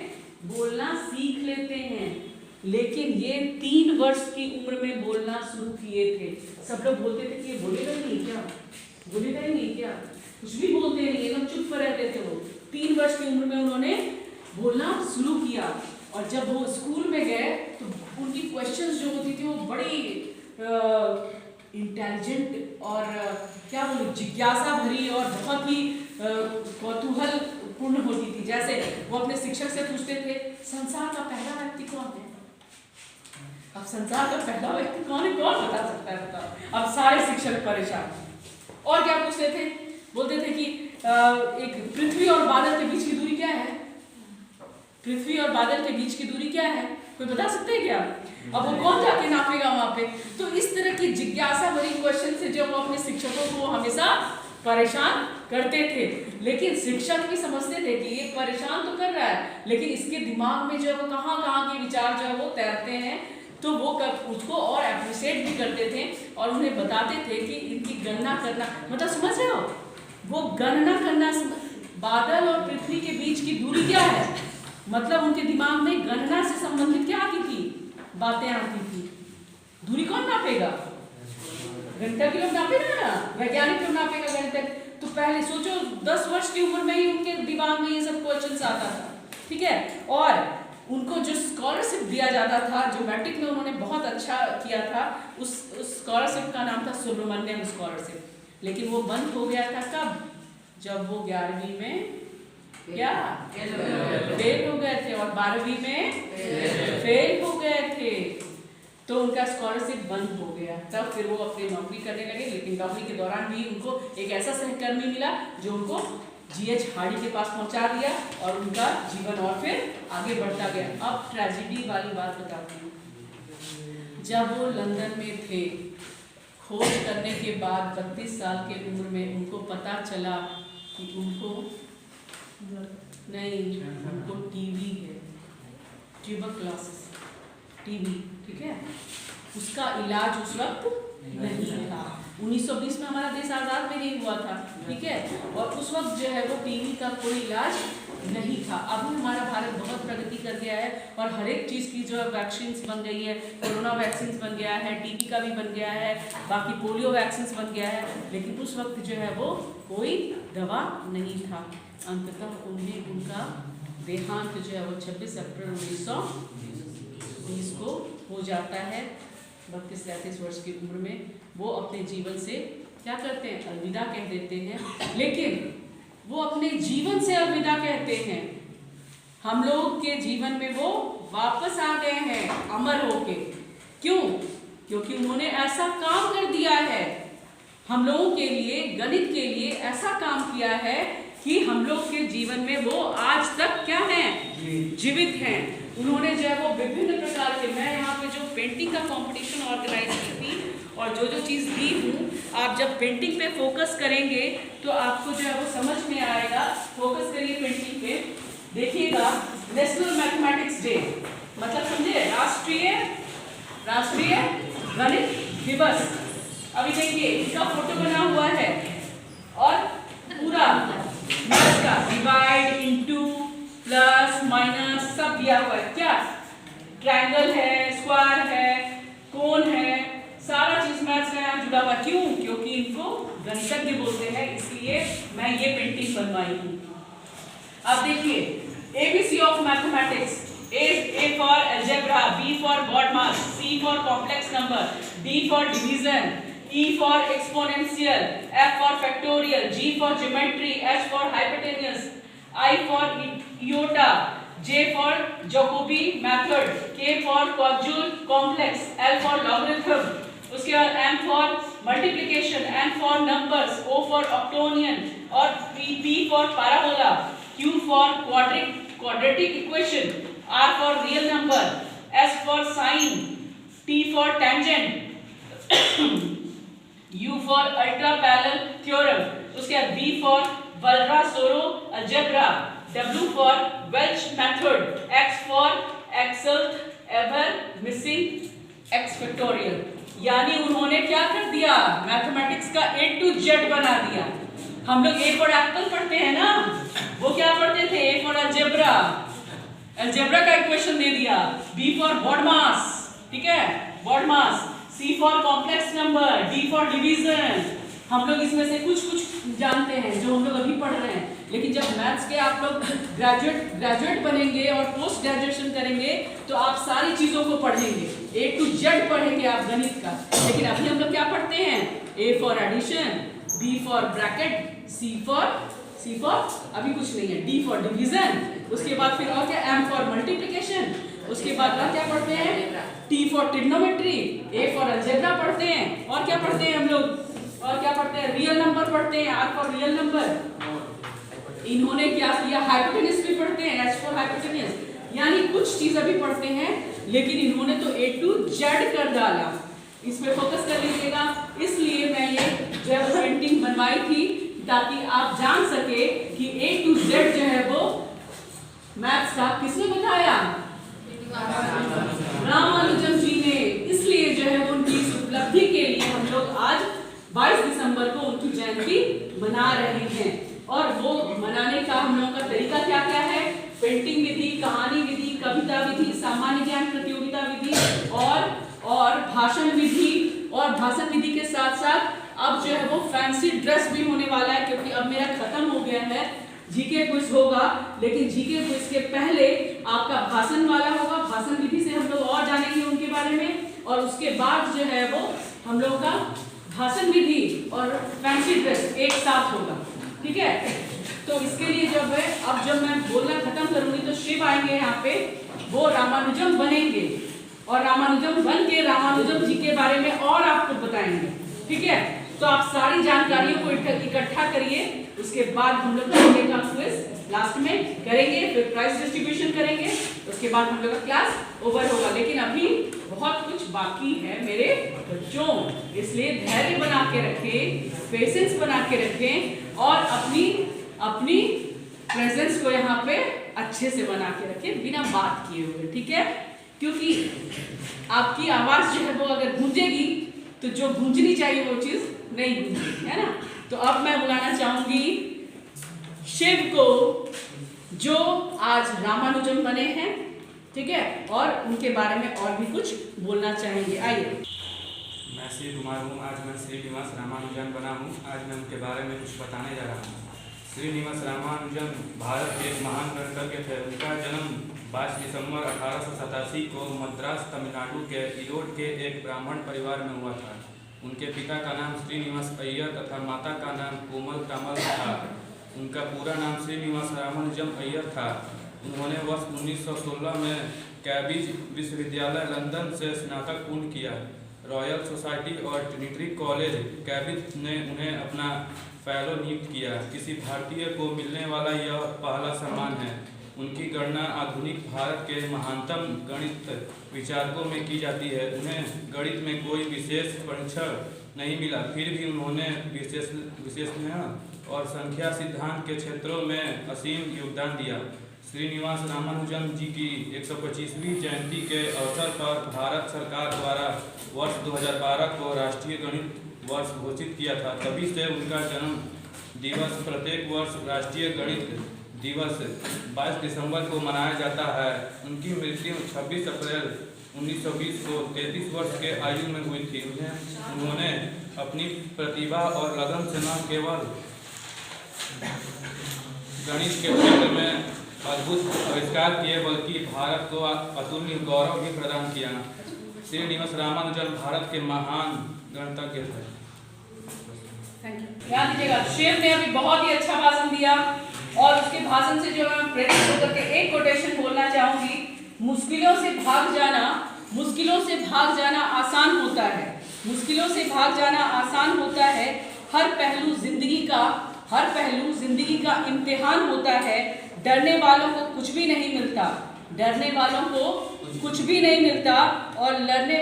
बोलना सीख लेते हैं, लेकिन ये 3 वर्ष की उम्र में बोलना शुरू किए थे। सब लोग बोलते थे कि ये बोलेगा ही नहीं क्या, बोलेगा ही नहीं क्या, कुछ भी बोलते नहीं, एकदम चुप रहते थे वो। 3 वर्ष की उम्र में उन्होंने बोलना शुरू किया, और जब वो स्कूल में गए तो उनकी क्वेश्चंस जो होती थी वो बड़ी इंटेलिजेंट और क्या बोलूं, जिज्ञासा भरी और बहुत ही कौतूहल पूर्ण होती थी। जैसे वो अपने शिक्षक से पूछते थे, संसार का पहला व्यक्ति कौन है? अब संसार का पहला व्यक्ति कौन है, कौन बता सकता है बताओ? अब सारे शिक्षक परेशान। और क्या पूछते थे, बोलते थे कि एक पृथ्वी और बादल के बीच की दूरी क्या है? पृथ्वी और बादल के बीच की दूरी क्या है, कोई बता सकते हैं क्या? अब वो कौन जाके नापेगा वहां पे? तो इस तरह की जिज्ञासा भरी क्वेश्चन से जो वो अपने शिक्षकों को हमेशा परेशान करते थे, लेकिन शिक्षक भी समझते थे कि ये परेशान तो कर रहा है, लेकिन इसके दिमाग में जो है वो कहाँ के विचार जो है वो तैरते हैं, तो वो उसको और अप्रिशिएट भी करते थे और उन्हें बताते थे कि इनकी गणना करना, मतलब समझ रहे हो, वो गणना करना, बादल और पृथ्वी के बीच की दूरी क्या है, मतलब उनके दिमाग में गणना से संबंधित क्या आती थी, बातें आती थी। दूरी कौन नापेगा? गणितज्ञ लोग नापेगा ना, वैज्ञानिक लोग नापेगा गणितज्ञ। तो पहले सोचो 10 वर्ष की उम्र में ही उनके दिमाग में ये सब क्वेश्चंस आता था। ठीक है, और उनको जो स्कॉलरशिप दिया जाता था, जो मैट्रिक में उन्होंने बहुत अच्छा किया था, उस स्कॉलरशिप का नाम था सुब्रमण्यम स्कॉलरशिप, लेकिन वो बंद हो गया था कब? जब वो 11वीं में क्या फेल हो गए थे और 12वीं में फेल हो गए थे, तो उनका स्कॉलरशिप बंद हो गया। तब फिर वो अपनी नौकरी करने लगे, लेकिन नौकरी के दौरान भी उनको एक ऐसा सहकर्मी मिला जो उनको जीएच हार्डी के पास पहुंचा दिया और उनका जीवन और फिर आगे बढ़ता गया। अब ट्रेजेडी वाली बात बताती हूँ। जब वो लंदन में थे, खोज करने के बाद 32 साल के उम्र में उनको पता चला कि उनको टीबी है, ट्यूबरक्लोसिस, टीबी। ठीक है, उसका इलाज उस वक्त नहीं था। 1920 में हमारा देश आज़ाद भी नहीं हुआ था। ठीक है, और उस वक्त जो है वो टीबी का कोई इलाज नहीं था। अभी हमारा भारत बहुत प्रगति कर गया है और हर एक चीज़ की जो है वैक्सीन बन गई है, कोरोना वैक्सीन बन गया है, टीबी का भी बन गया है, बाकी पोलियो वैक्सीन बन गया है, लेकिन उस वक्त जो है वो कोई दवा नहीं था। अंततः उन्हें उनका देहांत जो है वो 26 अप्रैल 1920 को हो जाता है। 32-33 वर्ष की उम्र में वो अपने जीवन से क्या करते हैं, अलविदा कह देते हैं। लेकिन वो अपने जीवन से अलविदा कहते हैं, हम लोग के जीवन में वो वापस आ गए हैं अमर होके। क्यों? क्योंकि उन्होंने ऐसा काम कर दिया है, हम लोगों के लिए, गणित के लिए ऐसा काम किया है कि हम लोग के जीवन में वो आज तक क्या हैं, जीवित हैं। उन्होंने जो है वो विभिन्न प्रकार के, मैं यहाँ पे जो पेंटिंग का कंपटीशन ऑर्गेनाइज की थी और जो चीज़ दी हूँ, आप जब पेंटिंग पे फोकस करेंगे तो आपको जो है वो समझ में आएगा। फोकस करिए पेंटिंग पे, देखिएगा। नेशनल मैथमेटिक्स डे मतलब समझे, राष्ट्रीय गणित दिवस। अभी देखिए इसका फोटो बना हुआ है और पूरा मैथ का डिवाइड, इनटू, प्लस, माइनस सब दिया हुआ है। क्या ट्रायंगल है, स्क्वायर है, कोन है, सारा चीज मैथ्स का यहाँ जुड़ा हुआ। क्यों? क्योंकि इनको गणितज्ञ बोलते हैं, इसलिए मैं ये पेंटिंग बनवाई हूँ। अब देखिए ABC of mathematics, A for algebra, B for BODMAS, C for complex number, D for division, E for exponential, F for factorial, G for geometry, H for hypotenuse, I for iota, J for Jacobi method, K for causal complex, L for logarithm, उसके बाद M for multiplication, N for numbers, O for octonion और P for parabola, Q for quadratic equation, R for real number, S for sine, T for tangent, U for ultra parallel theorem, उसके बाद B for Walras-Soro algebra, W for Welch method, X for Exalt ever missing x factorial। यानी उन्होंने क्या कर दिया, मैथमेटिक्स का A to Z बना दिया। हम लोग A for apple पढ़ते हैं ना, वो क्या पढ़ते थे, A for algebra, algebra का इक्वेशन दे दिया, B for BODMAS, ठीक है, BODMAS, C for complex number, D for division। हम लोग इसमें से कुछ जानते हैं जो हम लोग अभी पढ़ रहे हैं, लेकिन जब मैथ्स के आप लोग ग्रेजुएट बनेंगे और पोस्ट ग्रेजुएशन करेंगे तो आप सारी चीजों को पढ़ेंगे, A to Z पढ़ेंगे आप गणित का। लेकिन अभी हम लोग क्या पढ़ते हैं, A for addition, B for bracket, C for अभी कुछ नहीं है, D for division, उसके बाद फिर और क्या, M for multiplication, उसके बाद और क्या पढ़ते हैं, T for trigonometry, A for algebra पढ़ते हैं, और क्या पढ़ते हैं हम लोग, और क्या पढ़ते हैं, रियल नंबर पढ़ते हैं, R for रियल नंबर। इन्होंने क्या किया, हाइपोटेन्यूज भी पढ़ते हैं, H for हाइपोटेन्यूज, यानी कुछ चीज अभी पढ़ते हैं, लेकिन इन्होंने तो A to Z कर डाला। इस पे फोकस कर लीजिएगा। इसलिए मैं ये जब पेंटिंग बनवाई थी ताकि आप जान सके कि A to Z जो है वो मैथ्स का किसने बताया, रामानुजन जी ने। इसलिए जो है उनकी इस उपलब्धि के लिए हम लोग आज 22 दिसंबर को उनकी जयंती मना रहे हैं। और वो मनाने का हम लोगों का तरीका क्या क्या है, पेंटिंग विधि, कहानी विधि, कविता विधि, सामान्य ज्ञान प्रतियोगिता विधि और भाषण विधि, और भाषण विधि के साथ साथ अब जो है वो फैंसी ड्रेस भी होने वाला है, क्योंकि अब मेरा खत्म हो गया है, जीके क्विज होगा, लेकिन जीके क्विज के पहले आपका भाषण वाला होगा। भाषण विधि से हम लोग और जानेंगे उनके बारे में, और उसके बाद जो है वो हम लोग का भाषण विधि और फैंसी ड्रेस एक साथ होगा, ठीक है। तो इसके लिए जब मैं बोलना खत्म करूंगी तो शिव आएंगे यहाँ पे, वो रामानुजम बनेंगे और रामानुजम बन के रामानुजम जी के बारे में और आपको बताएंगे, ठीक है। तो आप सारी जानकारियों को इकट्ठा करिए, उसके बाद हम लोग का क्विज लास्ट में करेंगे, फिर प्राइज डिस्ट्रीब्यूशन करेंगे, उसके बाद हम लोग का क्लास ओवर होगा। लेकिन अभी बहुत कुछ बाकी है मेरे बच्चों, इसलिए धैर्य बना के रखें, पेशेंस बना के रखें, और अपनी प्रेजेंस को यहाँ पे अच्छे से बना के रखें बिना बात किए हुए, ठीक है। क्योंकि आपकी आवाज जो है वो अगर गूंजेगी तो जो गूंजनी चाहिए वो चीज नहीं गूंजेगी, है ना। तो अब मैं बुलाना चाहूंगी शिव को, जो आज रामानुजन बने हैं, ठीक है, और उनके बारे में और भी कुछ बोलना चाहेंगे। आइए। मैं शिव कुमार हूँ। आज मैं श्रीनिवास रामानुजन बना हूँ। आज मैं उनके बारे में कुछ बताने जा रहा हूँ। श्रीनिवास रामानुजन भारत के एक महान गणितज्ञ थे। उनका जन्म 22 दिसंबर 1887 को मद्रास तमिलनाडु के ईरोड के एक ब्राह्मण परिवार में हुआ था। उनके पिता का नाम श्रीनिवास अय्यर तथा माता का नाम कोमल तामल था। उनका पूरा नाम श्रीनिवास रामानुजम अय्यर था। उन्होंने वर्ष 1916 में कैम्ब्रिज विश्वविद्यालय लंदन से स्नातक पूर्ण किया। रॉयल सोसाइटी और ट्रिनिटी कॉलेज कैम्ब्रिज ने उन्हें अपना फेलो नियुक्त किया। किसी भारतीय को मिलने वाला यह पहला सम्मान है। उनकी गणना आधुनिक भारत के महानतम गणित विचारकों में की जाती है। उन्हें गणित में कोई विशेष परीक्षण नहीं मिला, फिर भी उन्होंने विशेषण और संख्या सिद्धांत के क्षेत्रों में असीम योगदान दिया। श्रीनिवास रामानुजन जी की 125वीं जयंती के अवसर पर भारत सरकार द्वारा वर्ष 2012 को राष्ट्रीय गणित वर्ष घोषित किया था। तभी से उनका जन्म दिवस प्रत्येक वर्ष राष्ट्रीय गणित दिवस 22 दिसंबर को मनाया जाता है। उनकी मृत्यु 26 अप्रैल 1920 को 33 वर्ष के आयु में हुई थी। उन्होंने अपनी प्रतिभा और लगन से न केवल गणित के क्षेत्र में अद्भुत आविष्कार किए बल्कि भारत को अतुल्य गौरव भी प्रदान किया। श्रीनिवास रामानुजन भारत के महान गणितज्ञ थे। ध्यान दीजिएगा, शेफ ने अभी बहुत ही अच्छा भाषण दिया और उसके भाषण से जो मैं प्रेरित होकर के एक कोटेशन बोलना चाहूंगी। मुश्किलों से भाग जाना आसान होता है। मुश्किलों से भाग जाना आसान होता है। हर पहलू जिंदगी का इम्तिहान होता है। डरने वालों को कुछ भी नहीं मिलता। और लड़ने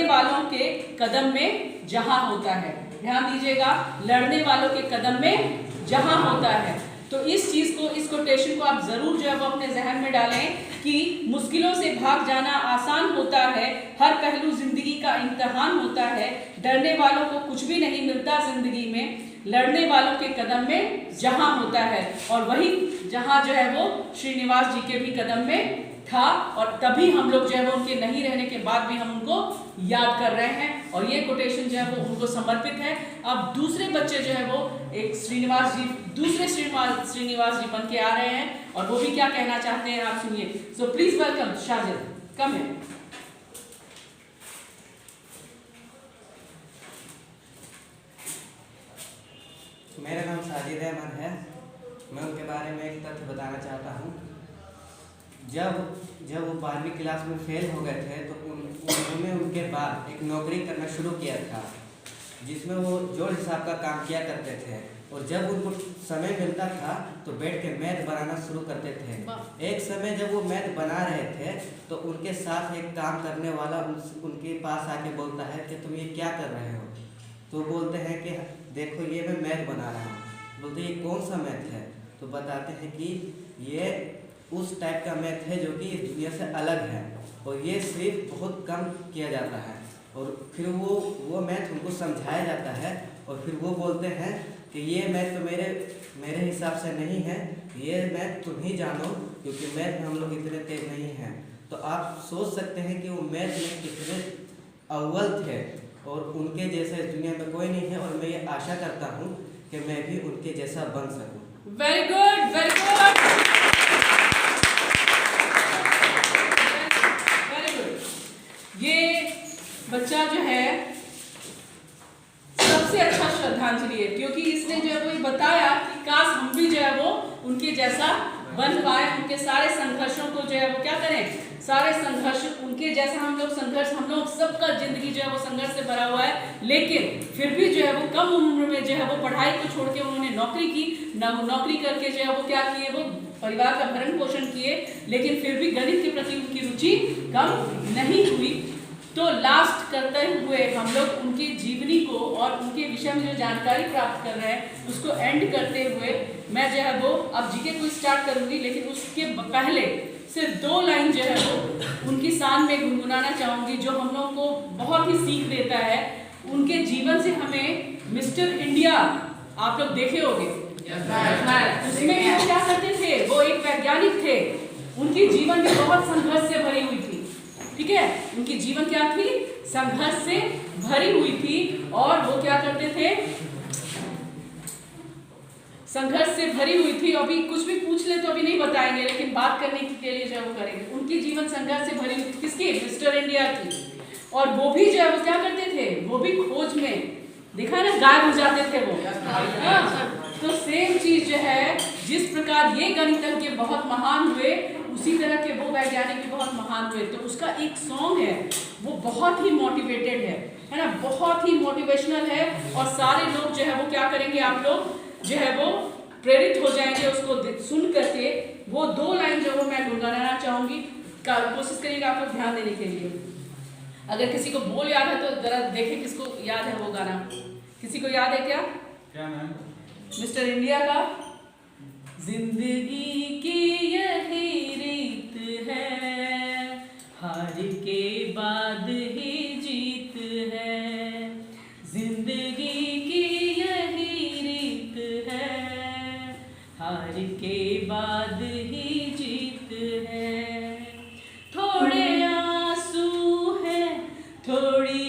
वालों के कदम में जहां होता है। ध्यान दीजिएगा, लड़ने वालों के कदम में जहां होता है। तो इस चीज को, इस कोटेशन को आप जरूर जो है वो अपने जहन में डालें कि मुश्किलों से भाग जाना आसान होता है। हर पहलू जिंदगी का इम्तिहान होता है। डरने वालों को कुछ भी नहीं मिलता जिंदगी में। लड़ने वालों के कदम में जहां होता है। और वही जहां जो है वो श्रीनिवास जी के भी कदम में था। और तभी हम लोग जो है वो उनके नहीं रहने के बाद भी हम उनको याद कर रहे हैं। और ये कोटेशन जो है वो उनको समर्पित है। अब दूसरे बच्चे जो है वो दूसरे श्रीनिवास जी बन के आ रहे हैं और वो भी क्या कहना चाहते हैं आप सुनिए। सो प्लीज वेलकम शाजिद, कम है। मेरा नाम साजिद अहमद है। मैं उनके बारे में एक तथ्य बताना चाहता हूँ। जब वो 12वीं क्लास में फेल हो गए थे तो उन्होंने उनके बाद एक नौकरी करना शुरू किया था जिसमें वो जोड़ हिसाब का काम किया करते थे। और जब उनको समय मिलता था तो बैठ के मैथ बनाना शुरू करते थे। एक समय जब वो मैथ बना रहे थे तो उनके साथ एक काम करने वाला उनके पास आके बोलता है कि तुम ये क्या कर रहे हो। तो बोलते हैं कि देखो ये मैं मैथ बना रहा हूँ। बोलते ये कौन सा मैथ है। तो बताते हैं कि ये उस टाइप का मैथ है जो कि इस दुनिया से अलग है और ये सिर्फ बहुत कम किया जाता है। और फिर वो मैथ उनको समझाया जाता है और फिर वो बोलते हैं कि ये मैथ तो मेरे हिसाब से नहीं है, ये मैथ तुम ही जानो क्योंकि मैथ में हम लोग इतने तेज नहीं हैं। तो आप सोच सकते हैं कि वो मैथ में कितने अव्वल थे और उनके जैसा इस दुनिया में कोई नहीं है। और मैं ये आशा करता हूँ कि मैं भी उनके जैसा बन सकूँ। Very good, very good, very good. ये बच्चा जो है सबसे अच्छा श्रद्धांजलि है क्योंकि इसने जो है वो बताया कि काश हम भी जो है वो उनके जैसा बन पाए। उनके सारे संघर्षों को जो है वो क्या करें, सारे संघर्ष उनके जैसा हम लोग सबका जिंदगी जो है वो संघर्ष से भरा हुआ है। लेकिन फिर भी जो है वो कम उम्र में जो है वो पढ़ाई को छोड़ के उन्होंने नौकरी की। नौकरी करके जो है वो क्या किए, वो परिवार का भरण पोषण किए। लेकिन फिर भी गणित के प्रति उनकी रुचि कम नहीं हुई। तो लास्ट करते हुए हम लोग उनकी जीवनी को और उनके विषय में जो जानकारी प्राप्त कर रहे हैं उसको एंड करते हुए मैं जो है वो अब जीके को स्टार्ट करूंगी। लेकिन उसके पहले सिर्फ 2 लाइन जो है वो उनकी शान में गुनगुनाना चाहूंगी जो हम लोगों को बहुत ही सीख देता है। उनके जीवन से हमें मिस्टर इंडिया आप लोग देखे होंगे, उसमें वो क्या करते थे, वो एक वैज्ञानिक थे। उनकी जीवन भी बहुत संघर्ष से भरी हुई थी। ठीक है, उनकी जीवन क्या थी, संघर्ष से भरी हुई थी। और वो क्या करते थे, संघर्ष से भरी हुई थी। अभी कुछ भी पूछ ले तो अभी नहीं बताएंगे लेकिन बात करने के लिए जो वो करेंगे। उनकी जीवन संघर्ष से भरी हुई थी, किसकी, मिस्टर इंडिया की। और वो भी जो है वो क्या करते थे, वो भी खोज में देखा ना गायब हो जाते थे वो। तो सेम चीज जो है, जिस प्रकार ये गणितज्ञ बहुत महान हुए उसी तरह के वो वैज्ञानिक भी बहुत महान हुए। तो उसका एक सॉन्ग है वो बहुत ही मोटिवेटेड है ना, बहुत ही मोटिवेशनल है। और सारे लोग जो है वो क्या करेंगे, आप लोग जो है वो प्रेरित हो जाएंगे उसको सुन करके। वो 2 लाइन जो वो मैं गुनगुनाना चाहूंगी, कोशिश करिएगा आप लोग ध्यान देने के लिए। अगर किसी को बोल याद है तो जरा देखें किसको याद है वो गाना। किसी को याद है क्या मैम? मिस्टर इंडिया का जिंदगी की यही रीत है, हार के बाद ही जीत है। जिंदगी की यही रीत है, हार के बाद ही जीत है। थोड़े आंसू है, थोड़ी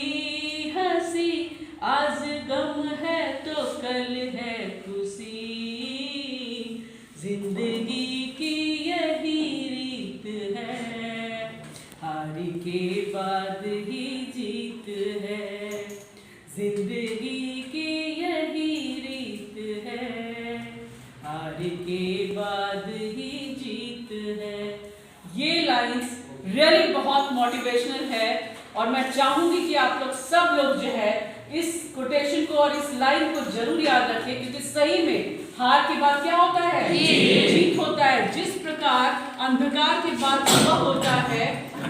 हंसी, आज गम है तो कल है खुशी। के बाद ही जीत है, जिंदगी की यही रीत है, हार के बाद ही जीत है। ये लाइंस रियली बहुत मोटिवेशनल है और मैं चाहूंगी कि आप लोग सब लोग जो है इस कोटेशन को और इस लाइन को जरूर याद रखें, क्योंकि सही में हार के बाद क्या होता है? जीत होता है। जिस प्रकार अंधकार के बाद सुबह होता है,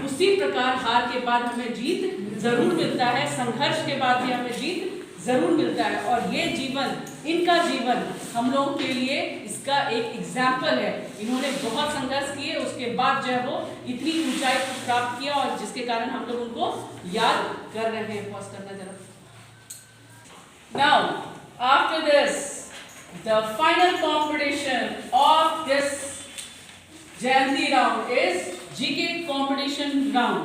उसी प्रकार हार के बाद हमें जीत जरूर मिलता है, संघर्ष के बाद भी हमें जीत जरूर मिलता है। और ये जीवन, इनका जीवन हम लोगों के लिए इसका एक एग्जाम्पल है। इन्होंने बहुत संघर्ष किए, उसके बाद जो है वो इतनी ऊंचाई को प्राप्त किया और जिसके कारण हम लोग उनको याद कर रहे हैं। पॉज करना जरा। Now, after this, the final competition of this Jayanti round is GK competition round.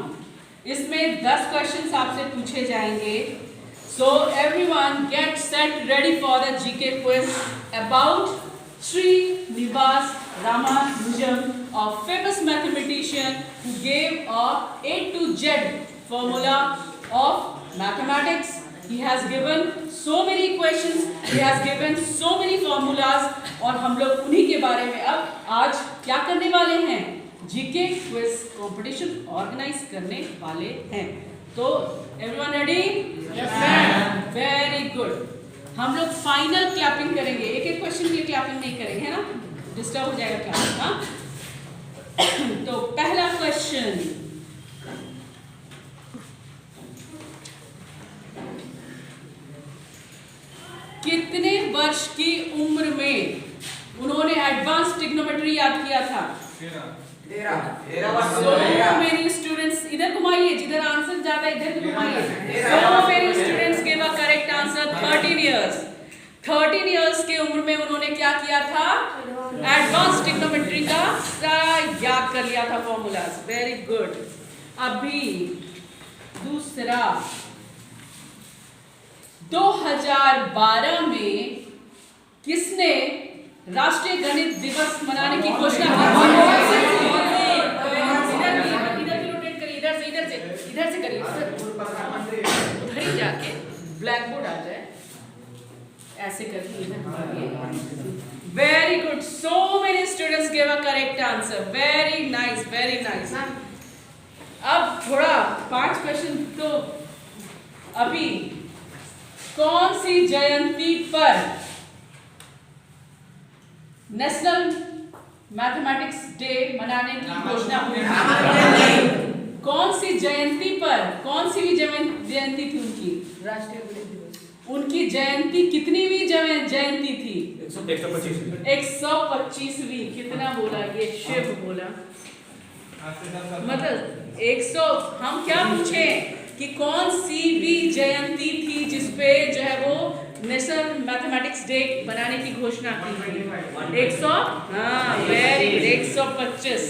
इसमें 10 questions आपसे पूछे जाएंगे. So everyone get set ready for the GK quiz about Srinivas Ramanujan, a famous mathematician who gave a A to Z formula of mathematics. He has given so many questions, he has given so many formulas, और हम लोग उन्हीं के बारे में अब आज क्या करने वाले हैं? जीके क्विज कंपटीशन ऑर्गेनाइज करने वाले हैं। तो everyone ready? Yes ma'am. Very good. हम लोग फाइनल क्लैपिंग करेंगे, एक एक क्वेश्चन के लिए क्लैपिंग नहीं करेंगे, है ना? डिस्टर्ब हो जाएगा क्लैपिंग। हाँ, तो पहला क्वेश्चन, कितने वर्ष की उम्र में उन्होंने एडवांस ट्रिग्नोमेट्री याद किया था? 13 So many students, इधर घुमाइए, जिधर आंसर जाता है इधर घुमाइए। So many students gave a correct answer, 13 years. 13 years की उम्र में उन्होंने क्या किया था? एडवांस ट्रिग्नोमेट्री का सारा याद कर लिया था फॉर्मूलाज। Very good. अभी दूसरा, 2012 में किसने राष्ट्रीय गणित दिवस मनाने की घोषणा की? इधर रोटेट करिए, इधर से करिए, उधर ही जाके ब्लैक बोर्ड आ जाए, ऐसे करके इधर। Very good. So many students give a correct answer. Very nice, very nice. अब थोड़ा 5 क्वेश्चन। तो अभी कौन सी जयंती पर नेशनल मैथमेटिक्स डे मनाने की घोषणा हुई? कौन सी जयंती पर, कौन सी भी जयंती थी उनकी? राष्ट्रीय गणित दिवस। उनकी जयंती कितनीवीं जयंती थी? 125वीं। कितना बोला ये? शिव बोला। मतलब 100। हम क्या पूछे कि कौन सी भी जयंती थी जिसपे जो है वो नेशनल मैथमेटिक्स डे बनाने की घोषणा की? 100। हाँ, वेरी गुड, 125।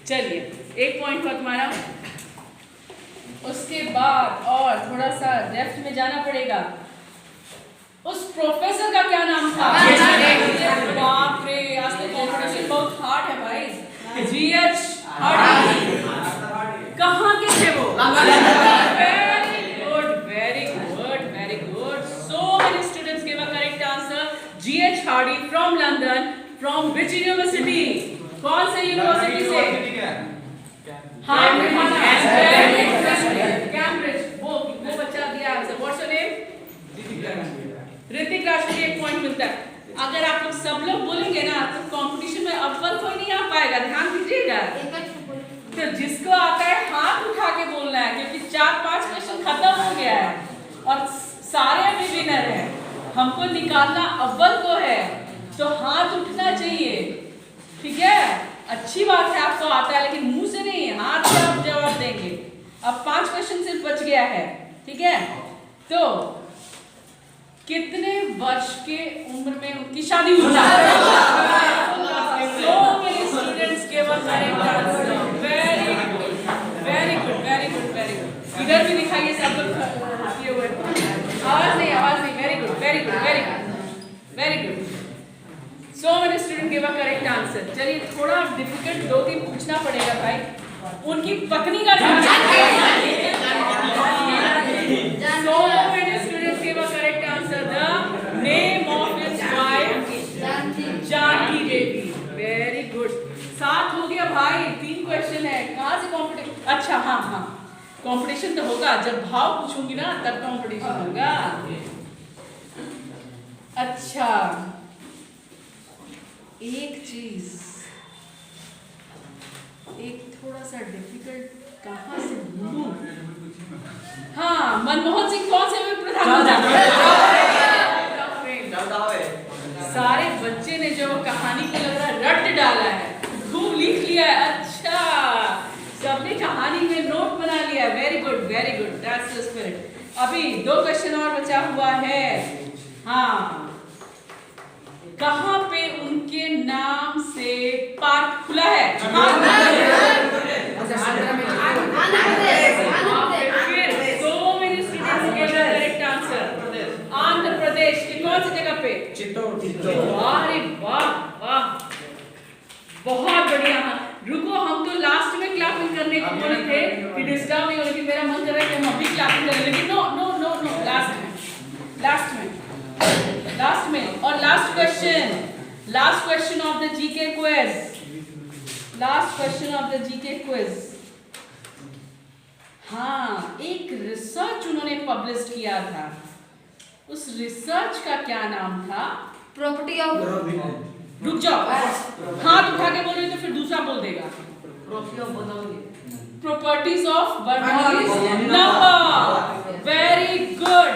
चलिए, 1 पॉइंट पर तुम्हारा। उसके बाद और थोड़ा सा डेप्थ में जाना पड़ेगा। उस प्रोफेसर का क्या नाम था? बाप रे, आज तो कॉम्पिटिशन बहुत हार्ड है भाई। GH Hardy. कहाँ के थे वो? Very good, very good, very good. So many students give a correct answer. GH Hardy from London. From which university? कौन से यूनिवर्सिटी से? कैम्ब्रिज। वो बच्चा दिया answer. What's your name? Hrithik Raj को 1 पॉइंट मिलता है। अगर आप लोग सब लोग बोलेंगे ना तो कंपटीशन में अव्वल कोई नहीं आ पाएगा, ध्यान दीजिएगा। तो जिसको आता है हाथ उठा के बोलना है, क्योंकि 4-5 क्वेश्चन खत्म हो गया है और सारे अभी विनर हैं। हमको निकालना अव्वल को है, तो हाथ उठना चाहिए। ठीक है, अच्छी बात है आपको आता है, लेकिन मुंह से नहीं, हाथ से आप जवाब देंगे। अब 5 क्वेश्चन सिर्फ बच गया है। ठीक है, तो कितने वर्ष के उम्र में उनकी शादी हुई? So many students gave us correct answer. Very good, very good, very good, very good. इधर भी दिखाइए सब लोग किए हुए। आवाज नहीं। Very good, very good, very good, very good. So many students gave a correct answer. चलिए, थोड़ा डिफिकल्ट 2-3 पूछना पड़ेगा भाई। उनकी पत्नी का नाम So many students gave a correct answer. The name of his wife Janaki Devi. Very good. 7 हो गया भाई. 3 क्वेश्चन है. कहाँ से कंपटीशन? अच्छा हाँ कंपटीशन तो होगा. जब भाव पूछूंगी ना तब कंपटीशन होगा. अच्छा एक चीज एक थोड़ा सा डिफिकल्ट कहाँ से ढूंढूं? हाँ मनमोहन सिंह कौन से हुए प्रधानमंत्री? सारे बच्चे ने जो कहानी को लग रहा है रट डाला है, खूब लिख लिया है. अच्छा सबने कहानी में नोट बना लिया. Very good that's the spirit. अभी 2 क्वेश्चन और बचा हुआ है. हाँ कहाँ पे उनके नाम से पार्क खुला है? आंध्र प्रदेश की कौन सी जगह पे? चित्तौड़. अरे वाह बहुत बढ़िया. रुको हम तो लास्ट में क्लैपिंग करने को बोले थे कि डिस्टर्ब नहीं हो, लेकिन मेरा मन कर रहा है कि हम अभी क्लैपिंग करें, लेकिन नो लास्ट में. और last question of the GK quiz. हाँ एक रिसर्च उन्होंने पब्लिश किया था. उस रिसर्च का क्या नाम था? प्रॉपर्टी ऑफ रुक जाओ, हाथ उठा के बोल रहे तो फिर दूसरा बोल देगा. Properties of Bernoulli's number. Very good.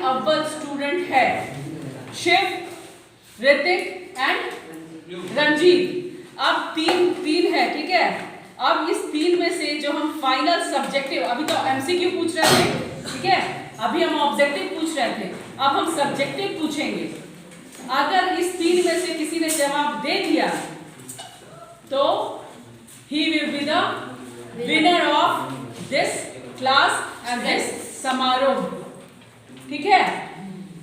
अव्वल स्टूडेंट है शिव, ऋतिक एंड रंजीत. अब तीन है, ठीक है. अब इस 3 में से जो हम फाइनल सब्जेक्टिव, अभी तो एमसीक्यू पूछ रहे थे, ठीक है, अभी हम ऑब्जेक्टिव पूछ रहे थे, अब हम सब्जेक्टिव पूछेंगे. अगर इस 3 में से किसी ने जवाब दे दिया तो he will be the winner of this class and this समारोह. ठीक है,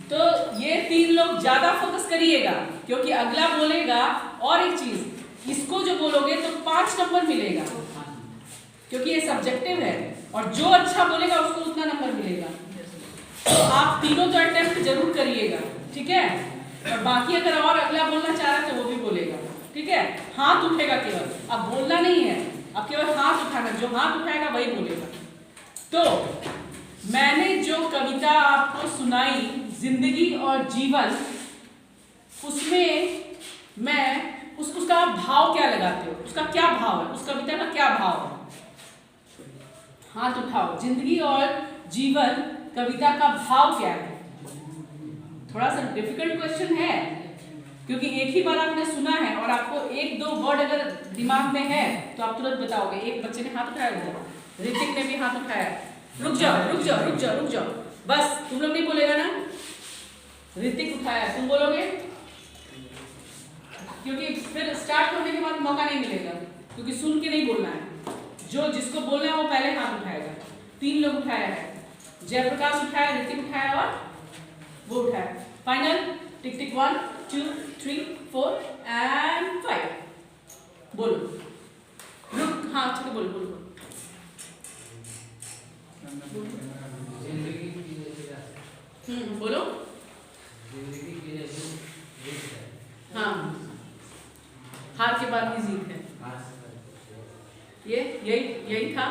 तो ये 3 लोग ज्यादा फोकस करिएगा, क्योंकि अगला बोलेगा. और एक चीज, इसको जो बोलोगे तो 5 नंबर मिलेगा, क्योंकि ये सब्जेक्टिव है, और जो अच्छा बोलेगा उसको उतना नंबर मिलेगा. तो आप तीनों तो अटेम्प्ट जरूर करिएगा, ठीक है. और बाकी अगर और अगला बोलना चाह रहा है तो वो भी बोलेगा, ठीक है. हाथ उठेगा केवल, अब बोलना नहीं है, अब केवल हाथ उठाना. जो हाथ उठाएगा वही बोलेगा. तो मैंने जो कविता आपको सुनाई जिंदगी और जीवन, उसमें मैं उसका भाव क्या लगाते हो? उसका क्या भाव है? उस कविता का क्या भाव है? हाथ उठाओ. जिंदगी और जीवन कविता का भाव क्या है? थोड़ा सा डिफिकल्ट क्वेश्चन है, क्योंकि एक ही बार आपने सुना है और आपको 1-2 वर्ड अगर दिमाग में है तो आप तुरंत बताओगे. एक बच्चे ने हाथ उठाया, ऋतिक ने भी हाथ उठाया. रुक जाओ. बस तुम लोग नहीं बोलेगा ना. ऋतिक उठाया, तुम बोलोगे, क्योंकि फिर स्टार्ट होने के बाद मौका नहीं मिलेगा, क्योंकि सुन के नहीं बोलना है. जो जिसको बोलना है वो पहले हाथ उठाएगा. 3 लोग उठाया है. जयप्रकाश उठाया, ऋतिक उठाया और वो उठाया. Final tick tick 1 2 3 4 and 5. बोलो. रुक, हाँ ठीक है, बोलो. बोलो. हाँ, हार के बाद ही जीत है. यही था.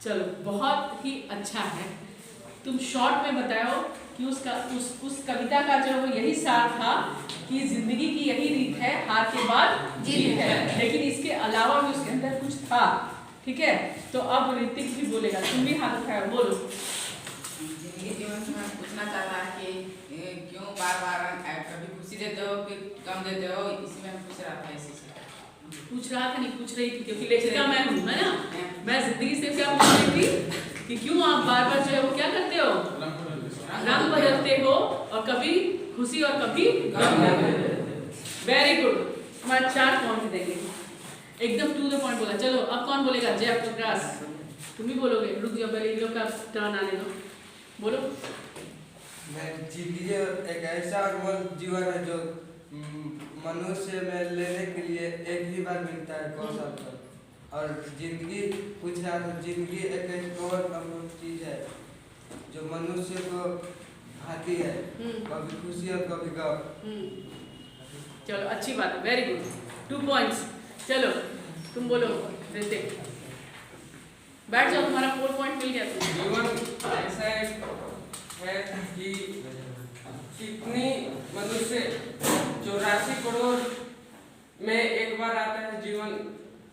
चलो, बहुत ही अच्छा है. तुम शॉर्ट में बताओ कि उस कविता का जो यही सार था कि जिंदगी की यही रीत है, हार के बाद जीत है. लेकिन इसके अलावा भी उसके अंदर कुछ था, ठीक है. तो अब ऋतिक भी बोलेगा. तुम भी हाथ उठाओ, बोलो. जीवन में पूछना चाह रहा है कि क्यों बार-बार कभी खुशी देते हो, फिर कम देते हो, इसी में पूछ रहा था. इसी से पूछ रहा था, नहीं पूछ रही थी, क्योंकि लेखिका मैं हूँ, है ना. मैं जिंदगी से क्या पूछ रही थी कि क्यों आप बार-बार जो है वो क्या करते हो, रंग बदलते हो, और कभी खुशी और कभी गम. Very good. हमारे 4 पॉइंट देंगे. एकदम टू द पॉइंट बोला। चलो अब कौन बोलेगा? जयप्रकाश तुम ही बोलोगे। रुक जाओ पहले इन लोग का टर्न आने दो, बोलो। जिंदगी एक ऐसा अनमोल जीवन है जो मनुष्य में लेने के लिए एक ही बार मिलता है 100 साल पर। और जिंदगी पूछ रहा था, जिंदगी एक और अनमोल चीज है जो मनुष्य को आती है, कभी खुशी और कभी गम। चलो अच्छी बात है, वेरी गुड, 2 पॉइंट्स। चलो तुम बोलो ऋतिक, बैठ जाओ, तुम्हारा 4 पॉइंट मिल गया तुमको। जीवन ऐसा है कि कितनी मनुष्य 84 करोड़ में एक बार आता है जीवन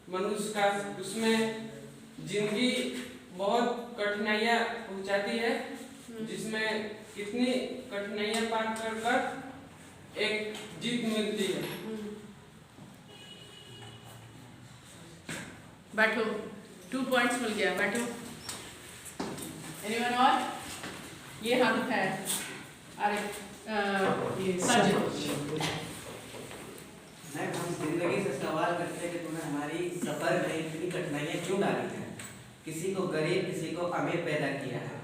मनुष्य का, उसमें जिंदगी बहुत कठिनाइयाँ पहुँचाती है, जिसमें कितनी कठिनाइयाँ पार कर कर एक जीत मिलती है। बैठो, 2 पॉइंट्स मिल गया, बैठो। एनीवन और? ये हाथ उठाया, अरे ये साजिद। हम जिंदगी से सवाल करते हैं कि तूने हमारी सफर में इतनी कठिनाइयाँ क्यों डाली हैं? किसी को गरीब किसी को अमीर पैदा किया है,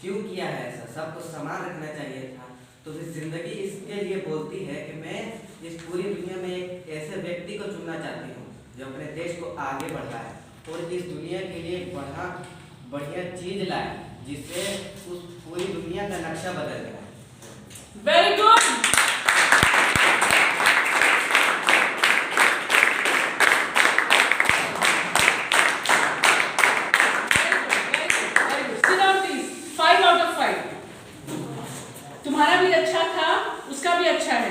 क्यों किया है ऐसा? सबको समान रखना चाहिए था। तो फिर जिंदगी इसके लिए बोलती है कि मैं इस पूरी दुनिया में एक ऐसे व्यक्ति को चुनना चाहती हूँ जो अपने देश को आगे बढ़ाए और इस दुनिया के लिए बढ़िया चीज लाए, जिससे उस पूरी दुनिया का नक्शा बदल जाए। Very good. तुम्हारा भी अच्छा था, उसका भी अच्छा है।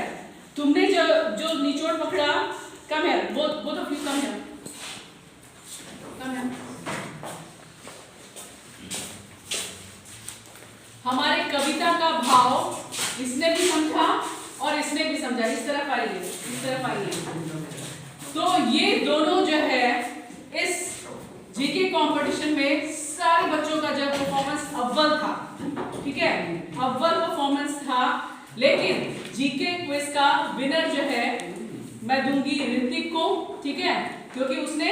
तुमने जो निचोड़ पकड़ा, कम है, both of you कम है। हमारे कविता का भाव इसने भी समझा और इसने भी समझा। इस तरफ आइए, इस तरफ आइए। तो ये दोनों जो है इस जीके कंपटीशन में सारे बच्चों का जो परफॉर्मेंस अव्वल था, ठीक है, अव्वल परफॉर्मेंस था। लेकिन जीके क्विज का विनर जो है मैं दूंगी ऋतिक को, ठीक है, क्योंकि उसने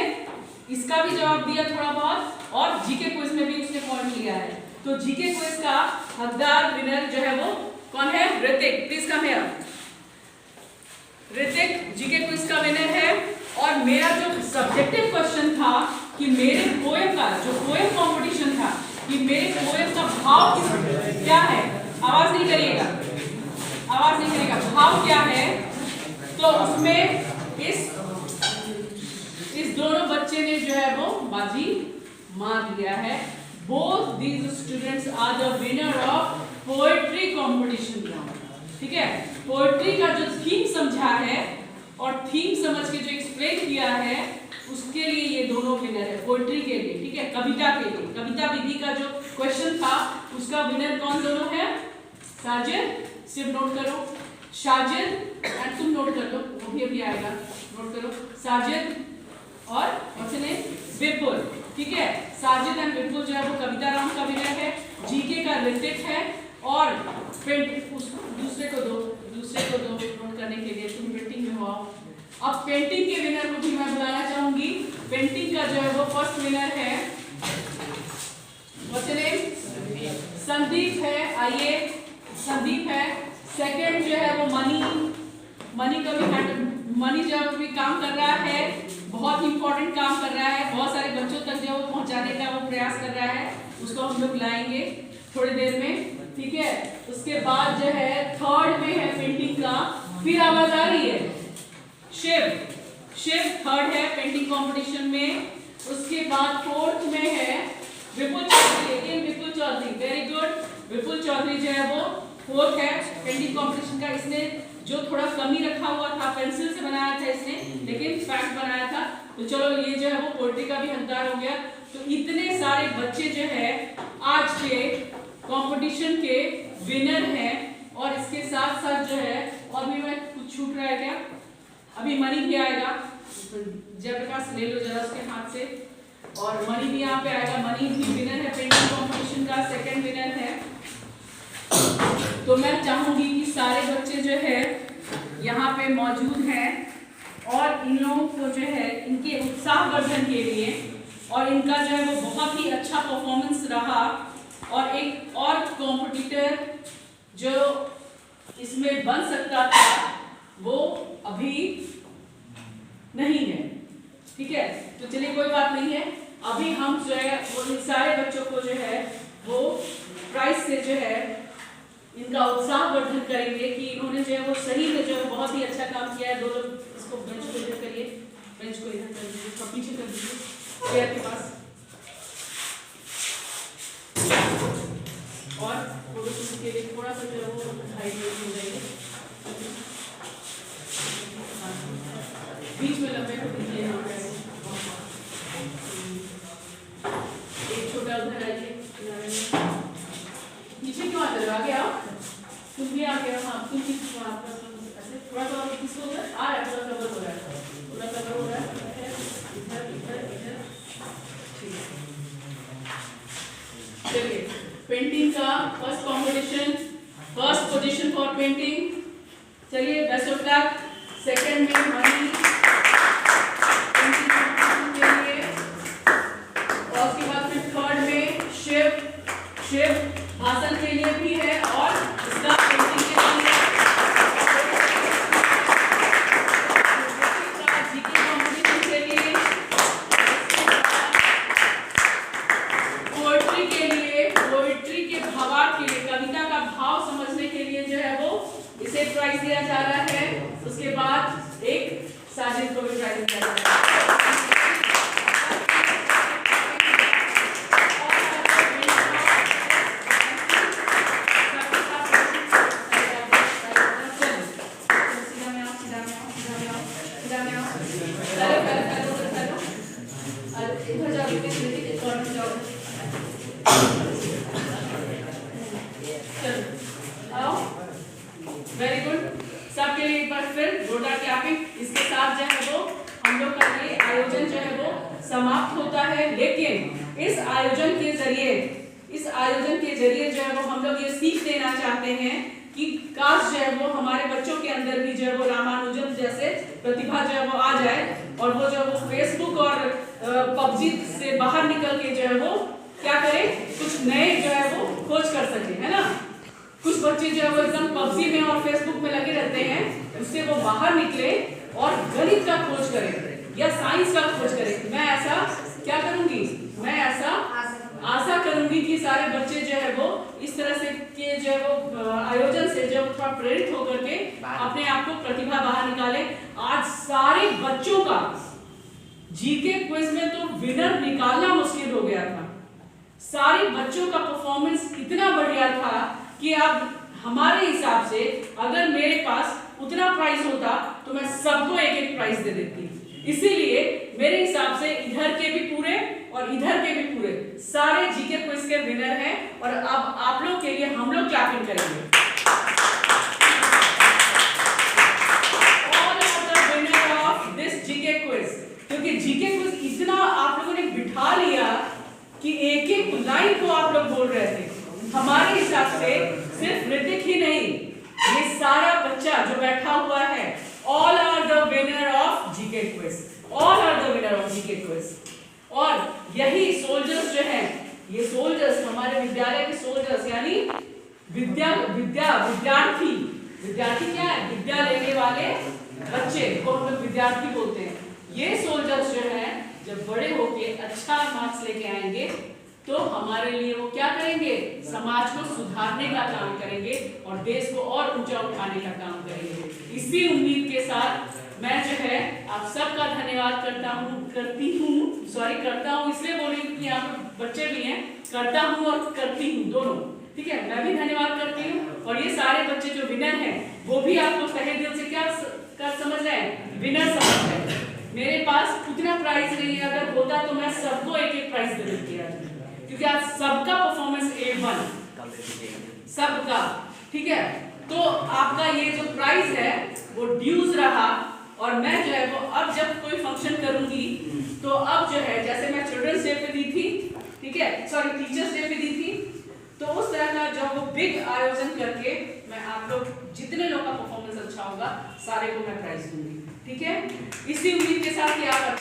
इसका भी जवाब दिया थोड़ा बहुत और जीके क्विज में भी उसने पॉइंट लिया है। तो जीके क्विज का हकदार विनर जो है वो कौन है? Hrithik, please come here. Hrithik GK quiz का विनर है। और मेरा जो सब्जेक्टिव क्वेश्चन था कि मेरे पोएम का जो पोएम कंपटीशन था कि मेरे पोएम का भाव क्या है, आवाज नहीं करिएगा, आवाज नहीं करिएगा, भाव क्या है? तो उसमें इस दोनों बच्चे ने जो है वो बाजी मार दिया है। Both these students are the winner of poetry competition round, ठीक है। पोएट्री का जो थीम समझा है और थीम समझ के जो एक्सप्लेन किया है उसके लिए ये दोनों विनर है, पोएट्री के लिए, ठीक है। कविता के लिए, कविता विधि का जो क्वेश्चन था उसका विनर कौन दोनों है? साजिद, सिर्फ नोट करो, साजिद, एंड तुम नोट कर लो, वो भी अभी आएगा, नोट करो, साजिद और विपुल, ठीक है। साजिद एंड विपुल जो है वो कविता राउंड का विनर है, जीके का ऋतिक है और उस दूसरे को दो नोट करने के लिए, तुम पेंटिंग में हो। अब पेंटिंग के विनर को भी मैं बुलाना चाहूंगी। पेंटिंग का जो है वो फर्स्ट विनर है, व्हाट्स योर नेम? संदीप है, आइए, संदीप है। सेकंड जो है वो मनी का भी, मनी जो भी काम कर रहा है, बहुत इंपॉर्टेंट काम कर रहा है, बहुत सारे बच्चों तक जो वो पहुंचाने का वो प्रयास कर रहा है, उसको हम लोग लाएंगे थोड़ी देर में, ठीक है। उसके बाद जो है थर्ड में है पेंटिंग का, फिर आवाज आ रही है, शिव थर्ड है पेंटिंग कंपटीशन में। उसके बाद फोर्थ में है विपुल चौधरी, वेरी गुड। विपुल चौधरी जो है वो फोर्थ है पेंटिंग कंपटीशन का। इसने जो थोड़ा कमी रखा हुआ था, पेंसिल से बनाया था इसने, लेकिन फैक्ट बनाया था। तो चलो ये जो है वो पोएट्री का भी हकदार हो गया। तो इतने सारे बच्चे जो है आज के कंपटीशन के विनर हैं। और इसके साथ साथ जो है और भी मैं कुछ छूट रहा है क्या? अभी मनी भी आएगा, जयप्रकाश ले लो जरा उसके हाथ से, और मनी भी यहाँ पे आएगा। मनी भी विनर है पेंटिंग कंपटीशन का, सेकंड विनर है। तो मैं चाहूंगी कि सारे बच्चे जो है यहाँ पे मौजूद हैं और इन लोगों को जो है इनके उत्साहवर्धन के लिए और इनका जो है वो बहुत ही अच्छा परफॉर्मेंस रहा और एक और कॉम्पिटिटर जो इसमें बन सकता था वो अभी नहीं है, ठीक है। तो चलिए कोई बात नहीं है, अभी हम जो है वो इन सारे बच्चों को जो है वो प्राइज से जो है इनका उत्साहवर्धन करेंगे कि इन्होंने जो है वो सही में जो है बहुत ही अच्छा काम किया है। दो लोग इसको बेंच को इधर करिए, बेंच को इधर कर दीजिए, सब पीछे कर दीजिए चेयर के पास। और फोटो के लिए थोड़ा सा जो है वो हाइट हो जाएगी, बीच में लंबे को दीजिए। यहाँ पे एक छोटा उधर आइए, पीछे क्यों आते हो, आगे आओ, तुम भी आगे आओ। हाँ तुम किस ऐसे थोड़ा सा किसको उधर आ रहा है, थोड़ा कवर हो रहा है, थोड़ा कवर हो रहा है, इधर इधर इधर, ठीक है। चलिए पेंटिंग का first competition, first position for painting. चलिए बेस्ट ऑफ लक। सेकंड में मनी पेंटिंग के लिए, और उसके बाद फिर थर्ड में शिव भाषण के लिए भी है और इसका पेंटिंग के लिए जीके कॉम्पिटिशन के लिए, पोएट्री के लिए, पोएट्री के भावार्थ के लिए, कविता का भाव समझने के लिए जो है वो इसे प्राइज दिया जा रहा है। उसके बाद एक साजिद को भी प्राइज दिया जा रहा है। वेरी गुड, सबके लिए एक बार फिर जोरदार क्लैपिंग। इसके साथ जो है वो हम लोग का ये आयोजन जो है वो समाप्त होता है, लेकिन इस आयोजन के जरिए जो है वो हम लोग ये सीख देना चाहते हैं कि काश जो है वो हमारे बच्चों के अंदर भी जो है वो रामानुजन जैसे प्रतिभा जो है वो आ जाए और वो जो है वो फेसबुक और पबजी से बाहर निकल के जो है वो क्या करे, कुछ नए जो है वो खोज कर सके, है ना। कुछ बच्चे जो है वो एकदम पबजी में और फेसबुक में लगे रहते हैं, उससे वो बाहर निकले और गणित का खोज करें या साइंस का खोज करें। मैं ऐसा क्या करूंगी, मैं ऐसा आशा करूंगी कि सारे बच्चे जो है वो इस तरह से के जो है वो आयोजन से जो थोड़ा प्रेरित होकर के अपने आप को प्रतिभा बाहर निकाले। आज सारे बच्चों का जीके क्विज में तो विनर निकालना मुश्किल हो गया था। सारे बच्चों का परफॉर्मेंस इतना बढ़िया था कि अब हमारे हिसाब से अगर मेरे पास उतना प्राइस होता तो मैं सबको एक एक प्राइस दे देती। इसीलिए मेरे हिसाब से इधर के भी पूरे और इधर के भी पूरे सारे जीके क्विज के विनर हैं। और अब आप लोग के लिए हम लोग क्लैपिंग करेंगे। All are the winner of this GK quiz, क्योंकि जीके क्विज इतना आप लोगों ने बिठा लिया कि एक एक लाइन को आप लोग बोल रहे थे। हमारे हिसाब से सिर्फ ऋतिक ही नहीं, ये सारा बच्चा जो बैठा हुआ है, all are the winner of GK quiz, all are the winner of GK quiz. और यही सोल्जर्स जो हैं, ये सोल्जर्स हमारे विद्यालय के सोल्जर्स यानी विद्यार्थी क्या है, विद्या लेने वाले बच्चे को हम लोग विद्यार्थी बोलते हैं। ये सोल्जर्स जो हैं जब बड़े होके अच्छा मार्क्स लेके आएंगे तो हमारे लिए वो क्या करेंगे, समाज को सुधारने का काम करेंगे और देश को और ऊंचा उठाने का काम करेंगे। इसी उम्मीद के साथ मैं जो है आप सबका धन्यवाद करता हूँ इसलिए बोल रही हूँ कि यहाँ पर बच्चे भी हैं, करता हूँ और करती हूँ दोनों, ठीक है। मैं भी धन्यवाद करती हूँ और ये सारे बच्चे जो विनर हैं वो भी आपको तहे दिल से क्या समझ रहे हैं, विनर समझ रहे हैं। मेरे पास उतना प्राइस नहीं है, अगर होता तो मैं सबको एक एक प्राइस दे देती आज, क्योंकि आज सबका परफॉर्मेंस A1 सबका, ठीक है। तो आपका ये जो प्राइस है वो ड्यूज रहा। और मैं जो है वो अब जब कोई फंक्शन करूंगी तो अब जो है जैसे मैं चिल्ड्रंस डे पे दी थी, ठीक है, सॉरी टीचर्स डे पे दी थी, तो उस तरह का जो वो बिग आयोजन करके मैं आप लोग जितने लोग का परफॉर्मेंस अच्छा होगा सारे को मैं प्राइज दूंगी। ठीक है, इसी उम्मीद के साथ कि आप